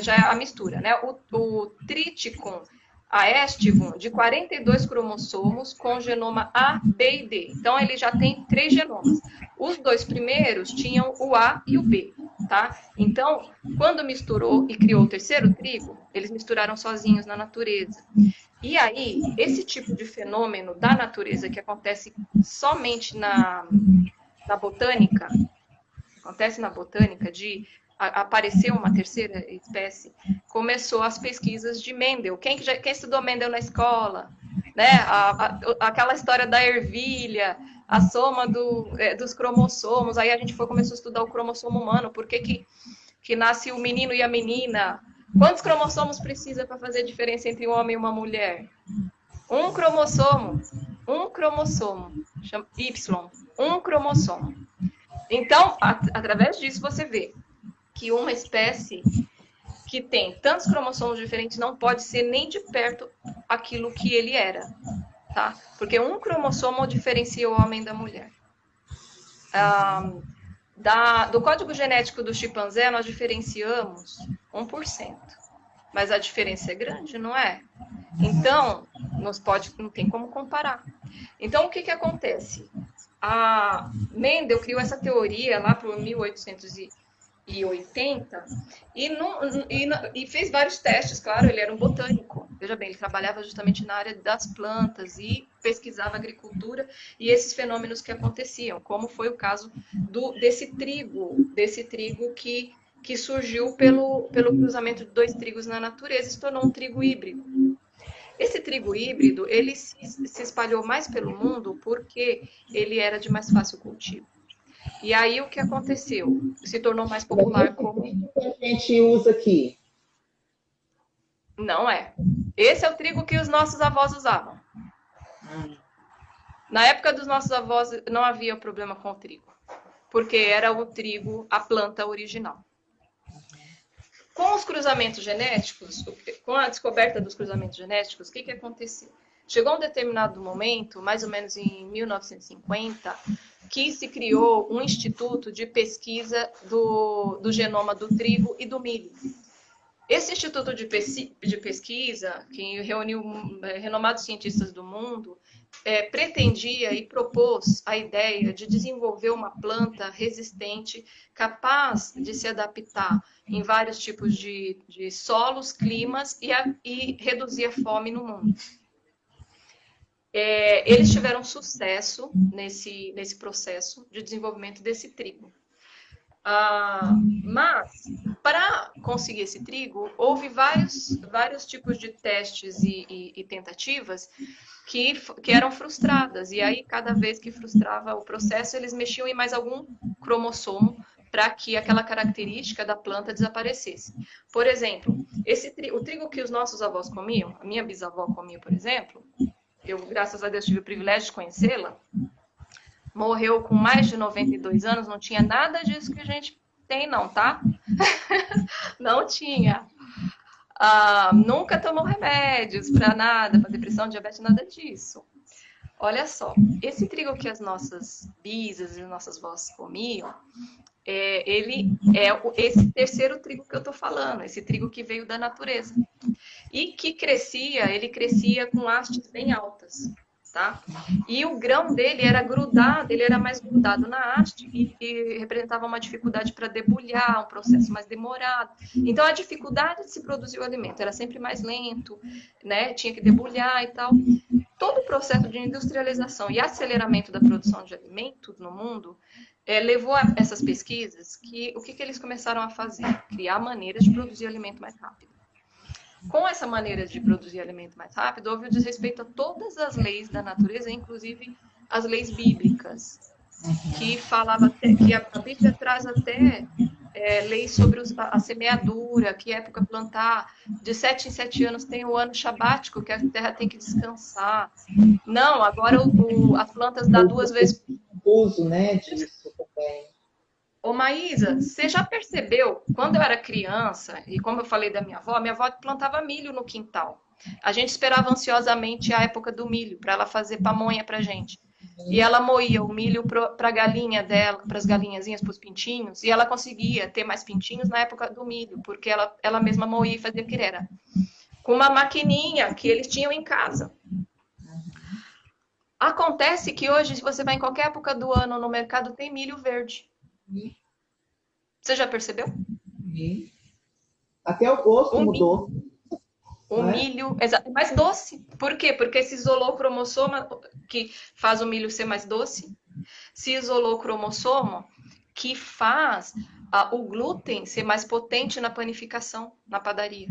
já é a mistura, né? O Triticum aestivum, de 42 cromossomos, com genoma A, B e D. Então ele já tem 3 genomas. Os dois primeiros tinham o A e o B, tá? Então, quando misturou e criou o terceiro trigo, eles misturaram sozinhos na natureza. E aí, esse tipo de fenômeno da natureza que acontece somente na botânica, acontece na botânica, de aparecer uma terceira espécie, começou as pesquisas de Mendel. Quem estudou Mendel na escola? Né? Aquela história da ervilha, a soma dos cromossomos. Aí a gente começou a estudar o cromossomo humano, por que nasce o menino e a menina. Quantos cromossomos precisa para fazer a diferença entre um homem e uma mulher? Um cromossomo. Um cromossomo. Chama Y. Um cromossomo. Então, através disso, você vê que uma espécie que tem tantos cromossomos diferentes não pode ser nem de perto aquilo que ele era, tá? Porque um cromossomo diferencia o homem da mulher. Do código genético do chimpanzé, nós diferenciamos 1%. Mas a diferença é grande, não é? Então, não tem como comparar. Então, o que, que acontece? A Mendel criou essa teoria lá para 1880 e fez vários testes, claro, ele era um botânico. Veja bem, ele trabalhava justamente na área das plantas e pesquisava agricultura e esses fenômenos que aconteciam, como foi o caso desse trigo que surgiu pelo cruzamento de dois trigos na natureza e se tornou um trigo híbrido. Esse trigo híbrido, ele se espalhou mais pelo mundo porque ele era de mais fácil cultivo. E aí o que aconteceu? Se tornou mais popular como... que a gente usa aqui. Não é. Esse é o trigo que os nossos avós usavam. Na época dos nossos avós não havia problema com o trigo, porque era o trigo, a planta original. Com os cruzamentos genéticos, com a descoberta dos cruzamentos genéticos, o que aconteceu? Chegou um determinado momento, mais ou menos em 1950, que se criou um instituto de pesquisa do genoma do trigo e do milho. Esse instituto de pesquisa, que reuniu renomados cientistas do mundo, pretendia e propôs a ideia de desenvolver uma planta resistente, capaz de se adaptar em vários tipos de solos, climas e reduzir a fome no mundo. Eles tiveram sucesso nesse processo de desenvolvimento desse trigo. Mas, para conseguir esse trigo, houve vários tipos de testes e tentativas que eram frustradas. E aí, cada vez que frustrava o processo, eles mexiam em mais algum cromossomo para que aquela característica da planta desaparecesse. Por exemplo, o trigo que os nossos avós comiam, a minha bisavó comia, por exemplo, eu, graças a Deus, tive o privilégio de conhecê-la, morreu com mais de 92 anos, não tinha nada disso que a gente tem, não, tá? Não tinha. Nunca tomou remédios para nada, para depressão, diabetes, nada disso. Olha só, esse trigo que as nossas bisas e as nossas vós comiam, ele é esse terceiro trigo que eu estou falando, esse trigo que veio da natureza. E que ele crescia com hastes bem altas. Tá? E o grão dele era grudado, ele era mais grudado na haste e representava uma dificuldade para debulhar, um processo mais demorado. Então, a dificuldade de se produzir o alimento era sempre mais lento, né? Tinha que debulhar e tal. Todo o processo de industrialização e aceleramento da produção de alimentos no mundo levou a essas pesquisas o que eles começaram a fazer? Criar maneiras de produzir alimento mais rápido. Com essa maneira de produzir alimento mais rápido, houve o desrespeito a todas as leis da natureza, inclusive as leis bíblicas, que falava até, que a Bíblia traz até leis sobre a semeadura, que época plantar, de 7 em 7 anos tem o ano sabático, que a terra tem que descansar. Não, agora as plantas dão 2 vezes... Uso, né, disso também. Ô Maísa, você já percebeu, quando eu era criança, e como eu falei da minha avó plantava milho no quintal. A gente esperava ansiosamente a época do milho, para ela fazer pamonha pra gente. E ela moía o milho para a galinha dela, para as galinhazinhas, para os pintinhos, e ela conseguia ter mais pintinhos na época do milho, porque ela mesma moía e fazia quirera. Com uma maquininha que eles tinham em casa. Acontece que hoje, se você vai em qualquer época do ano no mercado, tem milho verde. Você já percebeu? Até o gosto mudou. O milho é mais doce. Por quê? Porque se isolou o cromossomo que faz o milho ser mais doce. Se isolou o cromossomo que faz o glúten ser mais potente na panificação, na padaria.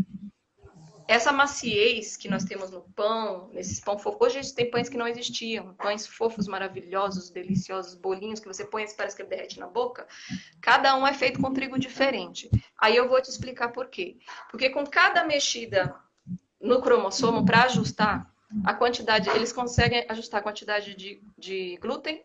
Essa maciez que nós temos no pão, nesses pão fofos. Hoje a gente tem pães que não existiam, pães fofos, maravilhosos, deliciosos, bolinhos que você põe e parece que derrete na boca. Cada um é feito com trigo diferente. Aí eu vou te explicar por quê. Porque com cada mexida no cromossomo para ajustar a quantidade, eles conseguem ajustar a quantidade de glúten,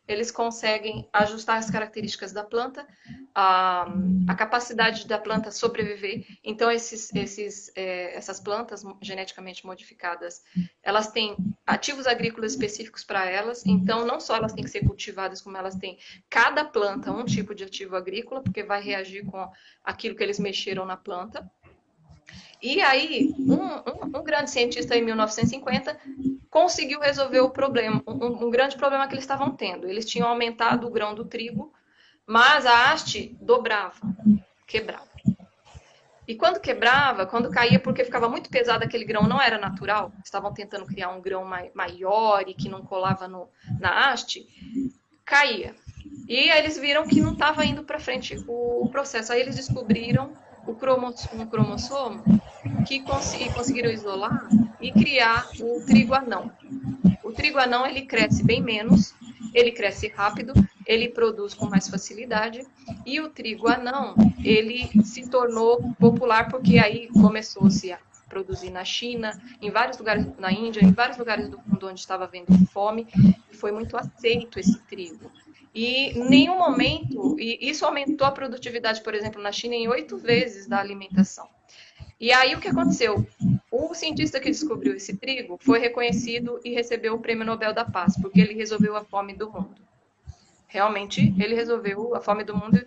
eles conseguem ajustar as características da planta, a capacidade da planta sobreviver. Então, essas plantas geneticamente modificadas, elas têm ativos agrícolas específicos para elas. Então, não só elas têm que ser cultivadas, como elas têm cada planta um tipo de ativo agrícola, porque vai reagir com aquilo que eles mexeram na planta. E aí, um grande cientista em 1950 conseguiu resolver o problema, um grande problema que eles estavam tendo. Eles tinham aumentado o grão do trigo, mas a haste dobrava, quebrava. E quando quebrava, quando caía, porque ficava muito pesado, aquele grão não era natural, estavam tentando criar um grão maior e que não colava na haste, caía. E aí eles viram que não estava indo para frente o processo. Aí eles descobriram um cromossomo que conseguiram isolar e criar o trigo anão. O trigo anão, ele cresce bem menos, ele cresce rápido, ele produz com mais facilidade, e o trigo anão, ele se tornou popular porque aí começou-se a produzir na China, em vários lugares, na Índia, em vários lugares do mundo onde estava havendo fome, e foi muito aceito esse trigo. E em nenhum momento, e isso aumentou a produtividade, por exemplo, na China em 8 vezes da alimentação. E aí o que aconteceu? O cientista que descobriu esse trigo foi reconhecido e recebeu o Prêmio Nobel da Paz, porque ele resolveu a fome do mundo. Realmente, ele resolveu a fome do mundo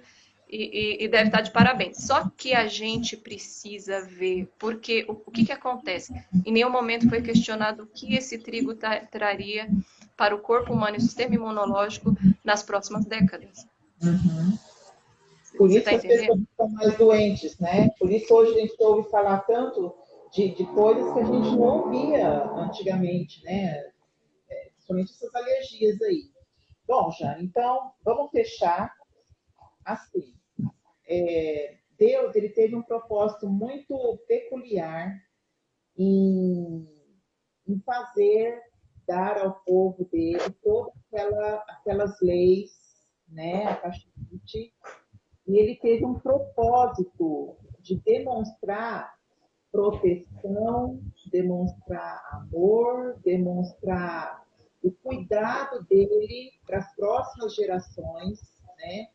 e deve estar de parabéns. Só que a gente precisa ver, porque o que acontece? Em nenhum momento foi questionado o que esse trigo traria para o corpo humano e o sistema imunológico nas próximas décadas. Uhum. Por Você isso está que as pessoas entendendo? estão mais doentes, né? Por isso hoje a gente ouve falar tanto de coisas que a gente não ouvia antigamente, né? Principalmente essas alergias aí. Bom, já, então vamos fechar assim. Deus, ele teve um propósito muito peculiar em, em fazer dar ao povo dele todas aquelas leis, né, a Cachute, e ele teve um propósito de demonstrar proteção, demonstrar amor, demonstrar o cuidado dele para as próximas gerações, né?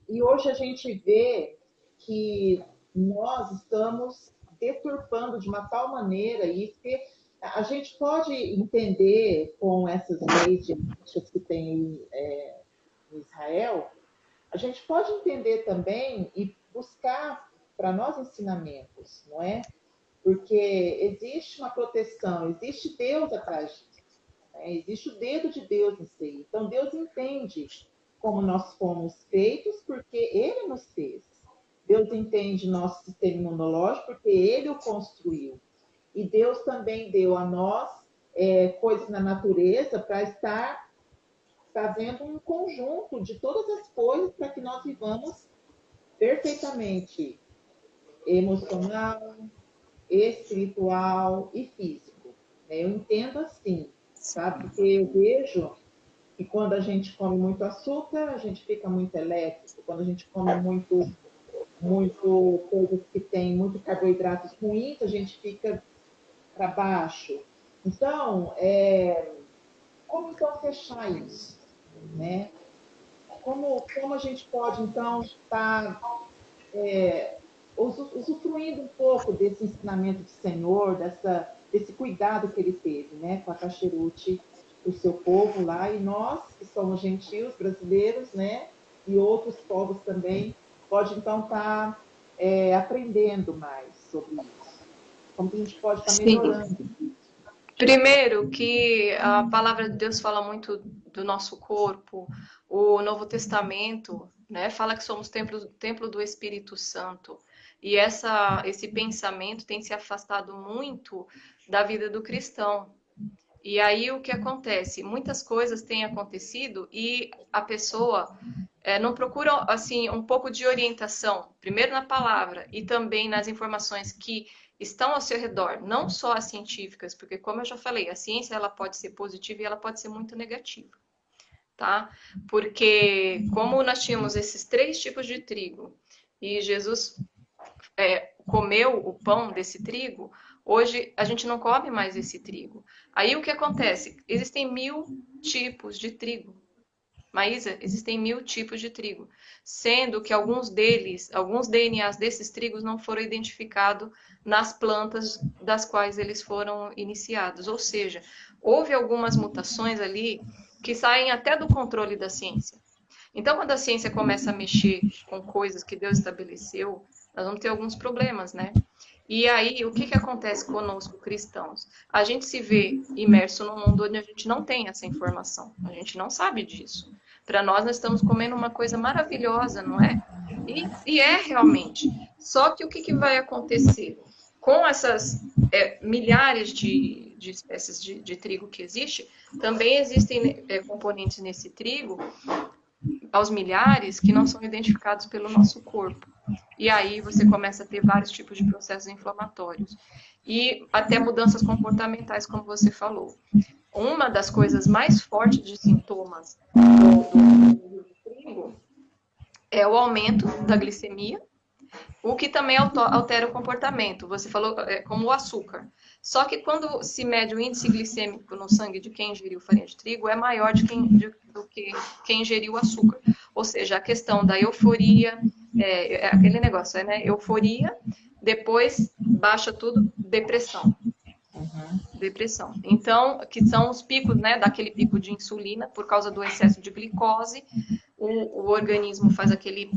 E hoje a gente vê que nós estamos deturpando de uma tal maneira isso que a gente pode entender com essas leis genéticas que tem em Israel, a gente pode entender também e buscar para nós ensinamentos, não é? Porque existe uma proteção, existe Deus atrás disso, né? Existe o dedo de Deus nisso aí. Então Deus entende como nós fomos feitos porque Ele nos fez. Deus entende nosso sistema imunológico porque Ele o construiu. E Deus também deu a nós coisas na natureza para estar fazendo um conjunto de todas as coisas para que nós vivamos perfeitamente emocional, espiritual e físico. Eu entendo assim, sabe? Porque eu vejo que quando a gente come muito açúcar, a gente fica muito elétrico. Quando a gente come muito coisas que tem muito carboidratos ruins, a gente fica para baixo. Então, como então fechar isso, né? Como a gente pode então estar usufruindo um pouco desse ensinamento do Senhor, desse cuidado que ele teve, né, com a Cachirute, o seu povo lá, e nós, que somos gentios, brasileiros, né, e outros povos também, pode então estar aprendendo mais sobre isso. Como que a gente pode estar Sim. melhorando. Primeiro, que a palavra de Deus fala muito do nosso corpo. O Novo Testamento, né, fala que somos templo do Espírito Santo. E esse pensamento tem se afastado muito da vida do cristão. E aí o que acontece? Muitas coisas têm acontecido e a pessoa não procura assim um pouco de orientação, primeiro na palavra e também nas informações que estão ao seu redor, não só as científicas, porque como eu já falei, a ciência ela pode ser positiva e ela pode ser muito negativa, tá? Porque como nós tínhamos esses 3 tipos de trigo e Jesus comeu o pão desse trigo, hoje a gente não come mais esse trigo. Aí o que acontece? Existem 1000 tipos de trigo. Maísa, existem 1000 tipos de trigo, sendo que alguns DNAs desses trigos não foram identificados nas plantas das quais eles foram iniciados. Ou seja, houve algumas mutações ali que saem até do controle da ciência. Então, quando a ciência começa a mexer com coisas que Deus estabeleceu, nós vamos ter alguns problemas, né? E aí, o que acontece conosco, cristãos? A gente se vê imerso num mundo onde a gente não tem essa informação, a gente não sabe disso. Para nós estamos comendo uma coisa maravilhosa, não é? E é realmente. Só que o que vai acontecer? Com essas milhares de espécies de trigo que existe, também existem componentes nesse trigo, aos milhares, que não são identificados pelo nosso corpo. E aí você começa a ter vários tipos de processos inflamatórios. E até mudanças comportamentais, como você falou. Uma das coisas mais fortes de sintomas do trigo é o aumento da glicemia, o que também altera o comportamento. Você falou como o açúcar. Só que quando se mede o índice glicêmico no sangue de quem ingeriu farinha de trigo, é maior do que quem ingeriu açúcar. Ou seja, a questão da euforia, aquele negócio, né? Euforia, depois baixa tudo, depressão. Depressão. Então, que são os picos, né, daquele pico de insulina, por causa do excesso de glicose, o organismo faz aquele...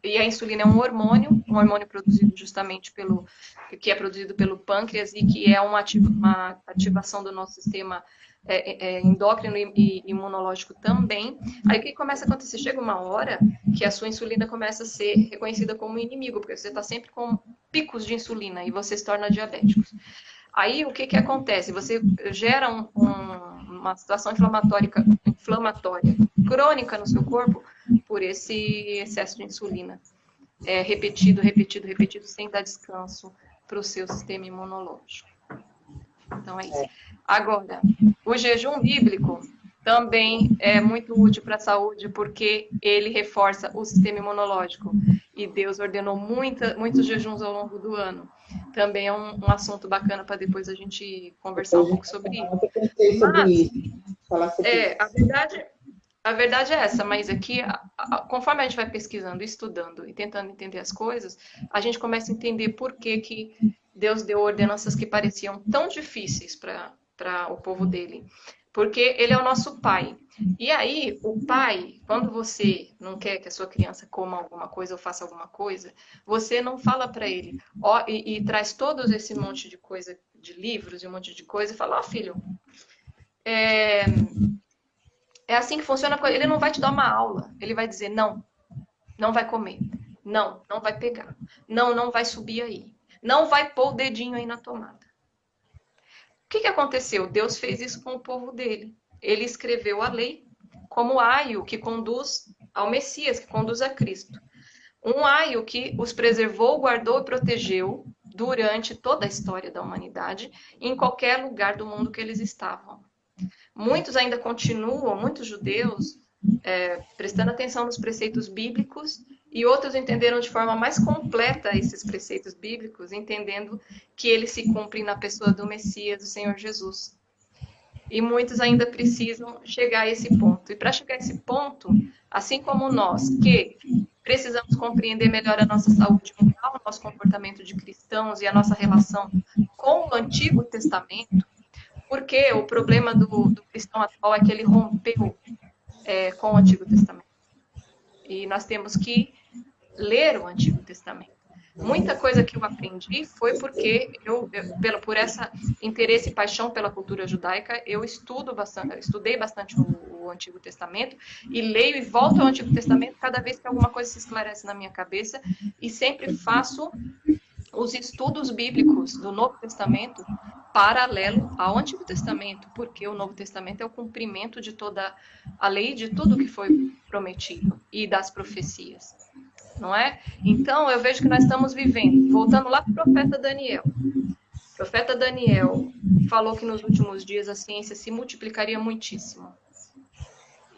E a insulina é um hormônio produzido justamente que é produzido pelo pâncreas e que é uma ativação do nosso sistema endócrino e imunológico também. Aí o que começa a acontecer? Chega uma hora que a sua insulina começa a ser reconhecida como inimigo, porque você está sempre com picos de insulina e você se torna diabético. Aí o que acontece? Você gera uma situação inflamatória crônica no seu corpo por esse excesso de insulina. Repetido, sem dar descanso para o seu sistema imunológico. Então é isso. Agora, o jejum bíblico também é muito útil para a saúde porque ele reforça o sistema imunológico. E Deus ordenou muitos jejuns ao longo do ano. Também é um assunto bacana para depois a gente conversar um pouco sobre isso. Eu pensei sobre isso. Falar sobre isso. A verdade é essa, mas aqui, conforme a gente vai pesquisando, estudando e tentando entender as coisas, a gente começa a entender por que Deus deu ordenanças que pareciam tão difíceis para o povo dele. Porque ele é o nosso pai. E aí, o pai, quando você não quer que a sua criança coma alguma coisa ou faça alguma coisa, você não fala para ele, e traz todos esse monte de coisa, de livros e um monte de coisa, e fala, filho, é assim que funciona. Ele não vai te dar uma aula. Ele vai dizer, não, não vai comer. Não, não vai pegar. Não, não vai subir aí. Não vai pôr o dedinho aí na tomada. O que aconteceu? Deus fez isso com o povo dele. Ele escreveu a lei como aio que conduz ao Messias, que conduz a Cristo. Um aio que os preservou, guardou e protegeu durante toda a história da humanidade, em qualquer lugar do mundo que eles estavam. Muitos ainda continuam, muitos judeus, prestando atenção nos preceitos bíblicos, e outros entenderam de forma mais completa esses preceitos bíblicos, entendendo que eles se cumprem na pessoa do Messias, do Senhor Jesus. E muitos ainda precisam chegar a esse ponto. E para chegar a esse ponto, assim como nós, que precisamos compreender melhor a nossa saúde mental, o nosso comportamento de cristãos e a nossa relação com o Antigo Testamento, porque o problema do cristão atual é que ele rompeu com o Antigo Testamento. E nós temos que ler o Antigo Testamento. Muita coisa que eu aprendi foi porque por essa interesse e paixão pela cultura judaica, eu estudei bastante o Antigo Testamento e leio e volto ao Antigo Testamento cada vez que alguma coisa se esclarece na minha cabeça e sempre faço os estudos bíblicos do Novo Testamento paralelo ao Antigo Testamento, porque o Novo Testamento é o cumprimento de toda a lei, de tudo que foi prometido e das profecias, não é? Então, eu vejo que nós estamos vivendo, voltando lá para o profeta Daniel. O profeta Daniel falou que nos últimos dias a ciência se multiplicaria muitíssimo.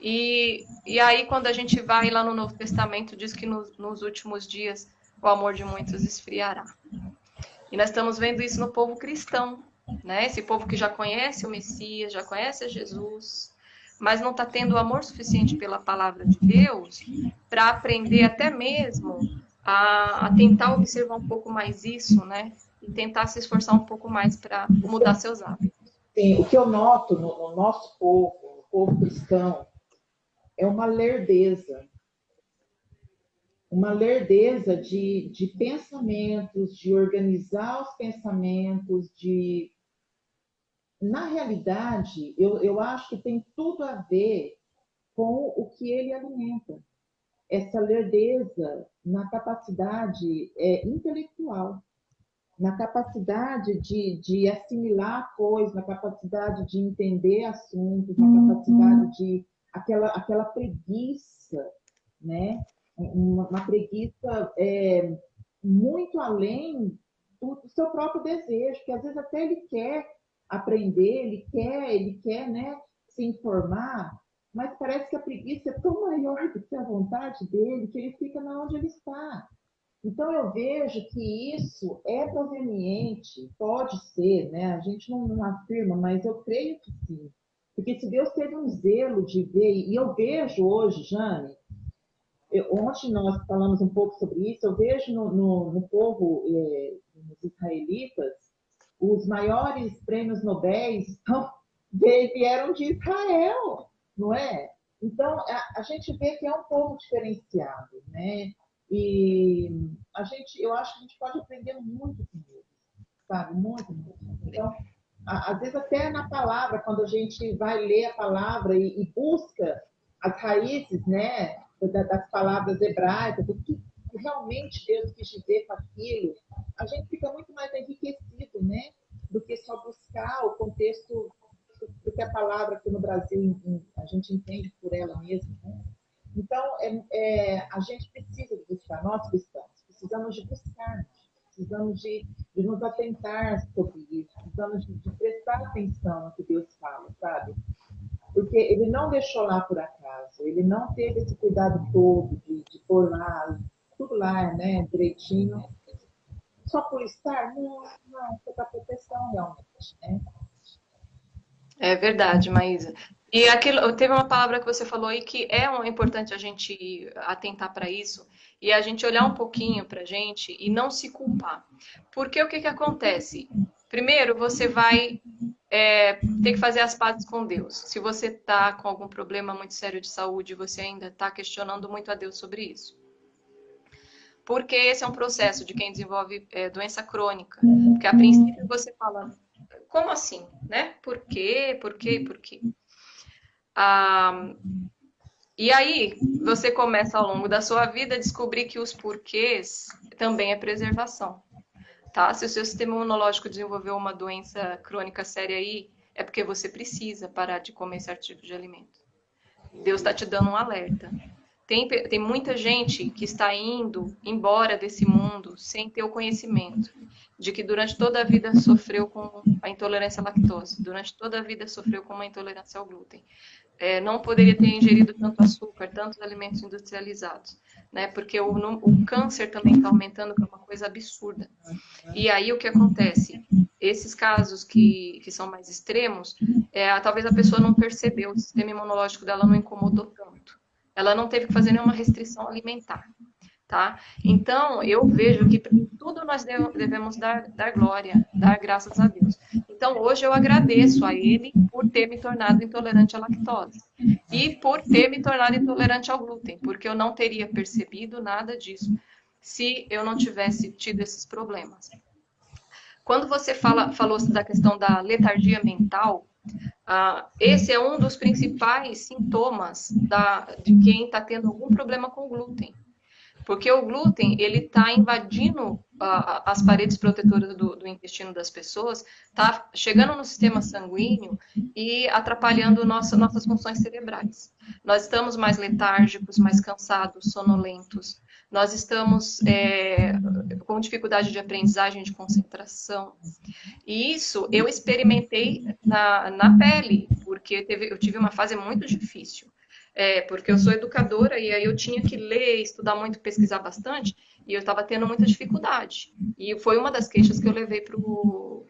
E aí, quando a gente vai lá no Novo Testamento, diz que nos últimos dias o amor de muitos esfriará. E nós estamos vendo isso no povo cristão, né? Esse povo que já conhece o Messias, já conhece a Jesus, mas não está tendo amor suficiente pela palavra de Deus para aprender até mesmo a tentar observar um pouco mais isso, né? E tentar se esforçar um pouco mais para mudar seus hábitos. Sim, o que eu noto no nosso povo, no povo cristão, é uma lerdeza de pensamentos, de organizar os pensamentos, Na realidade, eu acho que tem tudo a ver com o que ele alimenta. Essa lerdeza na capacidade intelectual, na capacidade de assimilar coisas, na capacidade de entender assuntos, na capacidade de... aquela preguiça, né? uma preguiça muito além do seu próprio desejo, que às vezes até ele quer aprender, ele quer, né, se informar, mas parece que a preguiça é tão maior do que a vontade dele, que ele fica na onde ele está. Então eu vejo que isso é proveniente, pode ser, né? A gente não afirma, mas eu creio que sim. Porque se Deus teve um zelo de ver, e eu vejo hoje, Jane, ontem nós falamos um pouco sobre isso, eu vejo no povo, nos israelitas, os maiores prêmios Nobel vieram de Israel, não é? Então, a gente vê que é um povo diferenciado, né? E eu acho que a gente pode aprender muito com eles, sabe? Muito, muito. Então, às vezes até na palavra, quando a gente vai ler a palavra e busca as raízes, né, das palavras hebraicas, o que realmente Deus quis dizer com aquilo, a gente fica muito mais enriquecido, né, do que só buscar o contexto do que a palavra aqui no Brasil a gente entende por ela mesma, né? Então, a gente precisa de buscar, nós cristãos, precisamos de buscar, precisamos de nos atentar sobre isso, precisamos de prestar atenção no que Deus fala, sabe? Porque ele não deixou lá por acaso, ele não teve esse cuidado todo de pôr lá, tudo lá, né, direitinho, só por estar? Não, foi para proteção realmente, né? É verdade, Maísa. E aquilo, teve uma palavra que você falou aí que é importante a gente atentar para isso e a gente olhar um pouquinho para a gente e não se culpar. Porque o que que acontece? Primeiro, você vai ter que fazer as pazes com Deus. Se você está com algum problema muito sério de saúde, você ainda está questionando muito a Deus sobre isso. Porque esse é um processo de quem desenvolve doença crônica. Porque a princípio você fala, como assim, né? Por quê? Por quê? Por quê? Ah, e aí você começa ao longo da sua vida a descobrir que os porquês também é preservação, tá? Se o seu sistema imunológico desenvolveu uma doença crônica séria aí, é porque você precisa parar de comer certo tipo de alimento. Deus está te dando um alerta. Tem muita gente que está indo embora desse mundo sem ter o conhecimento de que durante toda a vida sofreu com a intolerância à lactose, durante toda a vida sofreu com uma intolerância ao glúten. Não poderia ter ingerido tanto açúcar, tantos alimentos industrializados, né? Porque o câncer também está aumentando, que é uma coisa absurda. E aí o que acontece? Esses casos que são mais extremos, talvez a pessoa não percebeu, o sistema imunológico dela não incomodou tanto. Ela não teve que fazer nenhuma restrição alimentar, tá? Então, eu vejo que tudo nós devemos dar glória, dar graças a Deus. Então, hoje eu agradeço a Ele por ter me tornado intolerante à lactose e por ter me tornado intolerante ao glúten, porque eu não teria percebido nada disso se eu não tivesse tido esses problemas. Quando você falou da questão da letargia mental, esse é um dos principais sintomas de quem está tendo algum problema com glúten. Porque o glúten, ele está invadindo as paredes protetoras do intestino das pessoas, está chegando no sistema sanguíneo e atrapalhando nossas funções cerebrais. Nós estamos mais letárgicos, mais cansados, sonolentos. Nós estamos com dificuldade de aprendizagem, de concentração. E isso eu experimentei na pele, porque eu tive uma fase muito difícil. Porque eu sou educadora e aí eu tinha que ler, estudar muito, pesquisar bastante, e eu estava tendo muita dificuldade. E foi uma das queixas que eu levei para o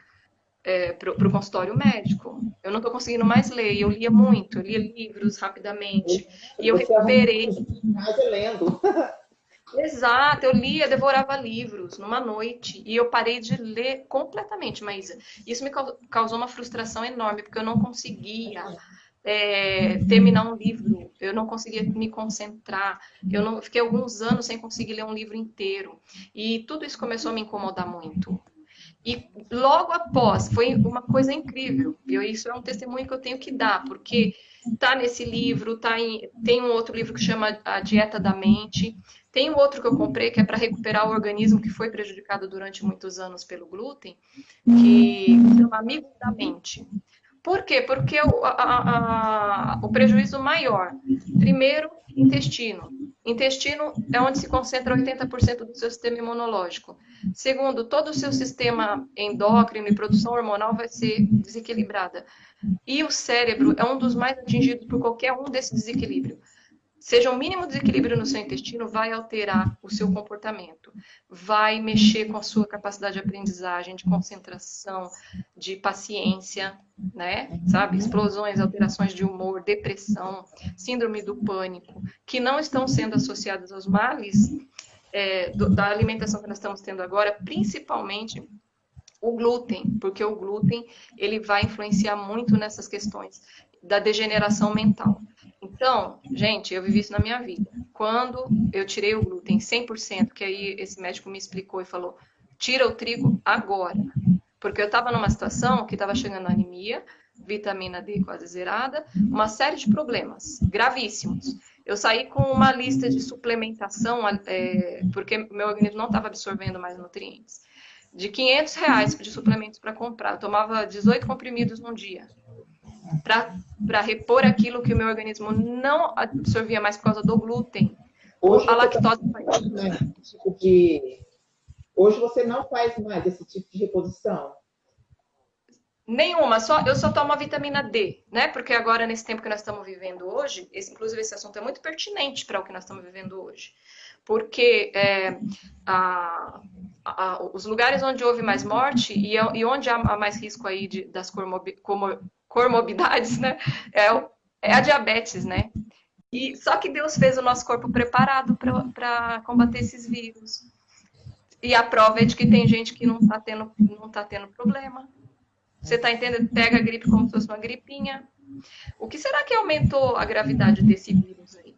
consultório médico. Eu não estou conseguindo mais ler, eu lia muito, eu lia livros rapidamente, e eu Você arrumou recuperei. casa lendo. Exato, eu lia, devorava livros numa noite e eu parei de ler completamente, Maísa. Isso me causou uma frustração enorme, porque eu não conseguia terminar um livro, eu não conseguia me concentrar, fiquei alguns anos sem conseguir ler um livro inteiro. E tudo isso começou a me incomodar muito. E logo após, foi uma coisa incrível. Isso é um testemunho que eu tenho que dar, porque tá nesse livro, tem um outro livro que chama A Dieta da Mente, tem um outro que eu comprei que é para recuperar o organismo que foi prejudicado durante muitos anos pelo glúten, que chama Amigos da Mente. Por quê? Porque o prejuízo maior, primeiro, intestino. Intestino é onde se concentra 80% do seu sistema imunológico. Segundo, todo o seu sistema endócrino e produção hormonal vai ser desequilibrada. E o cérebro é um dos mais atingidos por qualquer um desse desequilíbrio. Seja o mínimo desequilíbrio no seu intestino, vai alterar o seu comportamento, vai mexer com a sua capacidade de aprendizagem, de concentração, de paciência, né? Sabe? Explosões, alterações de humor, depressão, síndrome do pânico, que não estão sendo associadas aos males da alimentação que nós estamos tendo agora, principalmente o glúten, porque o glúten ele vai influenciar muito nessas questões da degeneração mental. Então, gente, eu vivi isso na minha vida. Quando eu tirei o glúten 100%, que aí esse médico me explicou e falou: tira o trigo agora. Porque eu estava numa situação que estava chegando anemia, vitamina D quase zerada, uma série de problemas gravíssimos. Eu saí com uma lista de suplementação, porque meu organismo não estava absorvendo mais nutrientes, de R$ 500 de suplementos para comprar. Eu tomava 18 comprimidos num dia para repor aquilo que o meu organismo não absorvia mais por causa do glúten. Hoje A você lactose. Hoje você não faz mais esse tipo de reposição? Nenhuma, eu só tomo a vitamina D, né? Porque agora, nesse tempo que nós estamos vivendo hoje, inclusive esse assunto é muito pertinente para o que nós estamos vivendo hoje. Porque os lugares onde houve mais morte e onde há mais risco aí das comorbidades, né? É a diabetes, né? E só que Deus fez o nosso corpo preparado para combater esses vírus. E a prova é de que tem gente que não tá tendo problema. Você tá entendendo? Pega a gripe como se fosse uma gripinha. O que será que aumentou a gravidade desse vírus aí?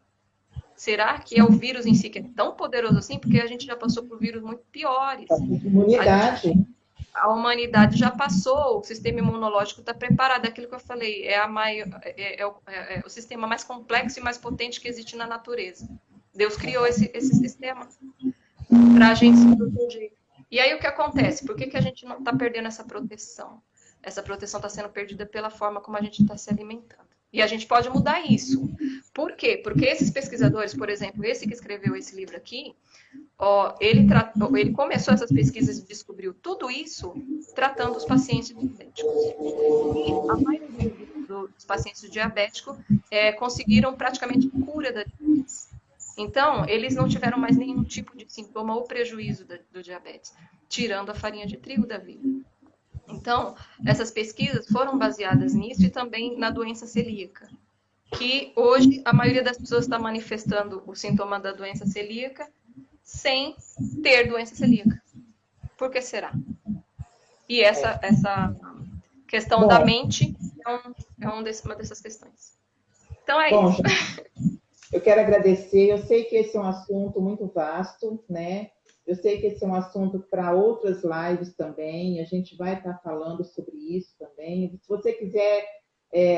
Será que é o vírus em si que é tão poderoso assim? Porque a gente já passou por vírus muito piores. Imunidade. A humanidade já passou, o sistema imunológico está preparado. Aquilo que eu falei, é o sistema mais complexo e mais potente que existe na natureza. Deus criou esse sistema para a gente se proteger. E aí o que acontece? Por que a gente não está perdendo essa proteção? Essa proteção está sendo perdida pela forma como a gente está se alimentando. E a gente pode mudar isso. Por quê? Porque esses pesquisadores, por exemplo, esse que escreveu esse livro aqui, ele começou essas pesquisas e descobriu tudo isso tratando os pacientes diabéticos. E a maioria dos pacientes diabéticos conseguiram praticamente cura da diabetes. Então, eles não tiveram mais nenhum tipo de sintoma ou prejuízo do diabetes, tirando a farinha de trigo da vida. Então, essas pesquisas foram baseadas nisso e também na doença celíaca, que hoje a maioria das pessoas está manifestando o sintoma da doença celíaca sem ter doença celíaca. Por que será? E essa questão da mente uma dessas questões. Então é Bom, isso. Eu quero agradecer. Eu sei que esse é um assunto muito vasto, né? Eu sei que esse é um assunto para outras lives também. A gente vai estar falando sobre isso também. Se você quiser,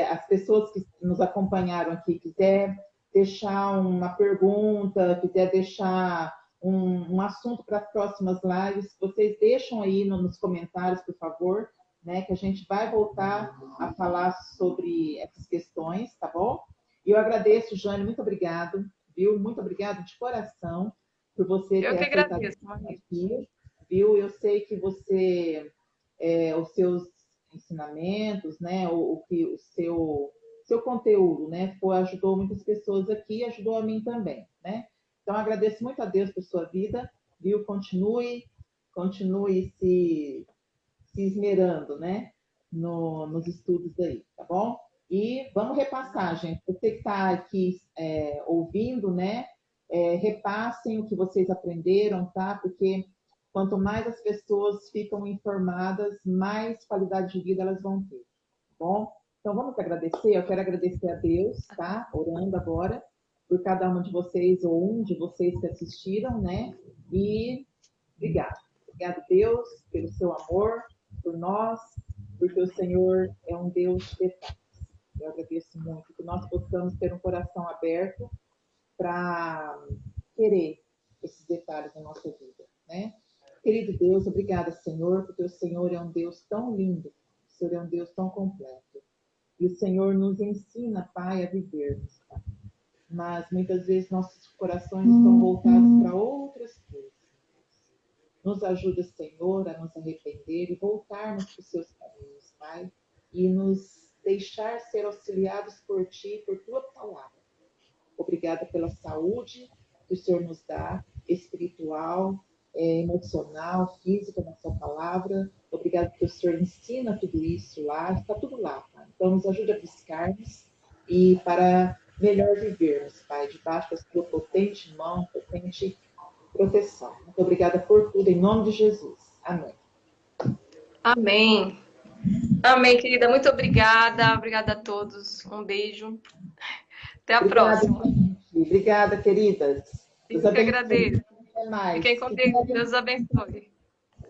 as pessoas que nos acompanharam aqui, quiser deixar uma pergunta, quiser deixar um assunto para as próximas lives, vocês deixam aí nos comentários, por favor, né? Que a gente vai voltar a falar sobre essas questões, tá bom? E eu agradeço, Jane, muito obrigado, viu? Muito obrigado de coração por você Eu ter que aceitado agradeço, o desafio, viu? Eu sei que você, os seus ensinamentos, né, o seu conteúdo, né, ajudou muitas pessoas aqui, ajudou a mim também, né? Então, agradeço muito a Deus por sua vida, viu? Continue se esmerando, né, nos estudos aí, tá bom? E vamos repassar, gente. Você que está aqui ouvindo, né? Repassem o que vocês aprenderam, tá? Porque quanto mais as pessoas ficam informadas, mais qualidade de vida elas vão ter, tá bom? Então vamos agradecer. Eu quero agradecer a Deus, tá? Orando agora por cada um de vocês ou um de vocês que assistiram, né? E obrigado. Obrigado, Deus, pelo seu amor por nós, porque o Senhor é um Deus de paz. Eu agradeço muito que nós possamos ter um coração aberto para querer esses detalhes na nossa vida, né? Querido Deus, obrigada, Senhor, porque o Senhor é um Deus tão lindo, o Senhor é um Deus tão completo. e o Senhor nos ensina, Pai, a vivermos, Pai. Mas muitas vezes nossos corações estão voltados para outras coisas. Nos ajuda, Senhor, a nos arrepender e voltarmos para os seus caminhos, Pai, e nos deixar ser auxiliados por Ti, por Tua palavra. Obrigada pela saúde que o Senhor nos dá, espiritual, emocional, física, na sua palavra. Obrigada porque o Senhor ensina tudo isso lá, está tudo lá, Pai. Então, nos ajude a buscarmos e para melhor vivermos, Pai, debaixo da sua potente mão, potente proteção. Muito obrigada por tudo, em nome de Jesus. Amém. Amém. Amém, querida. Muito obrigada. Obrigada a todos. Um beijo. Até a Obrigada, próxima. gente. Obrigada, queridas. Deus Eu que abençoe. agradeço. Até mais. Fiquem com Deus. Deus abençoe.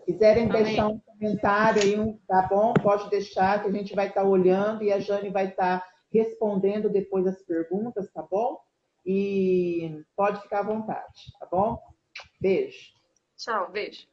Quiserem deixar Amém. um comentário aí, tá bom? Pode deixar que a gente vai estar olhando e a Jane vai estar respondendo depois as perguntas, tá bom? E pode ficar à vontade, tá bom? Beijo. Tchau. Beijo.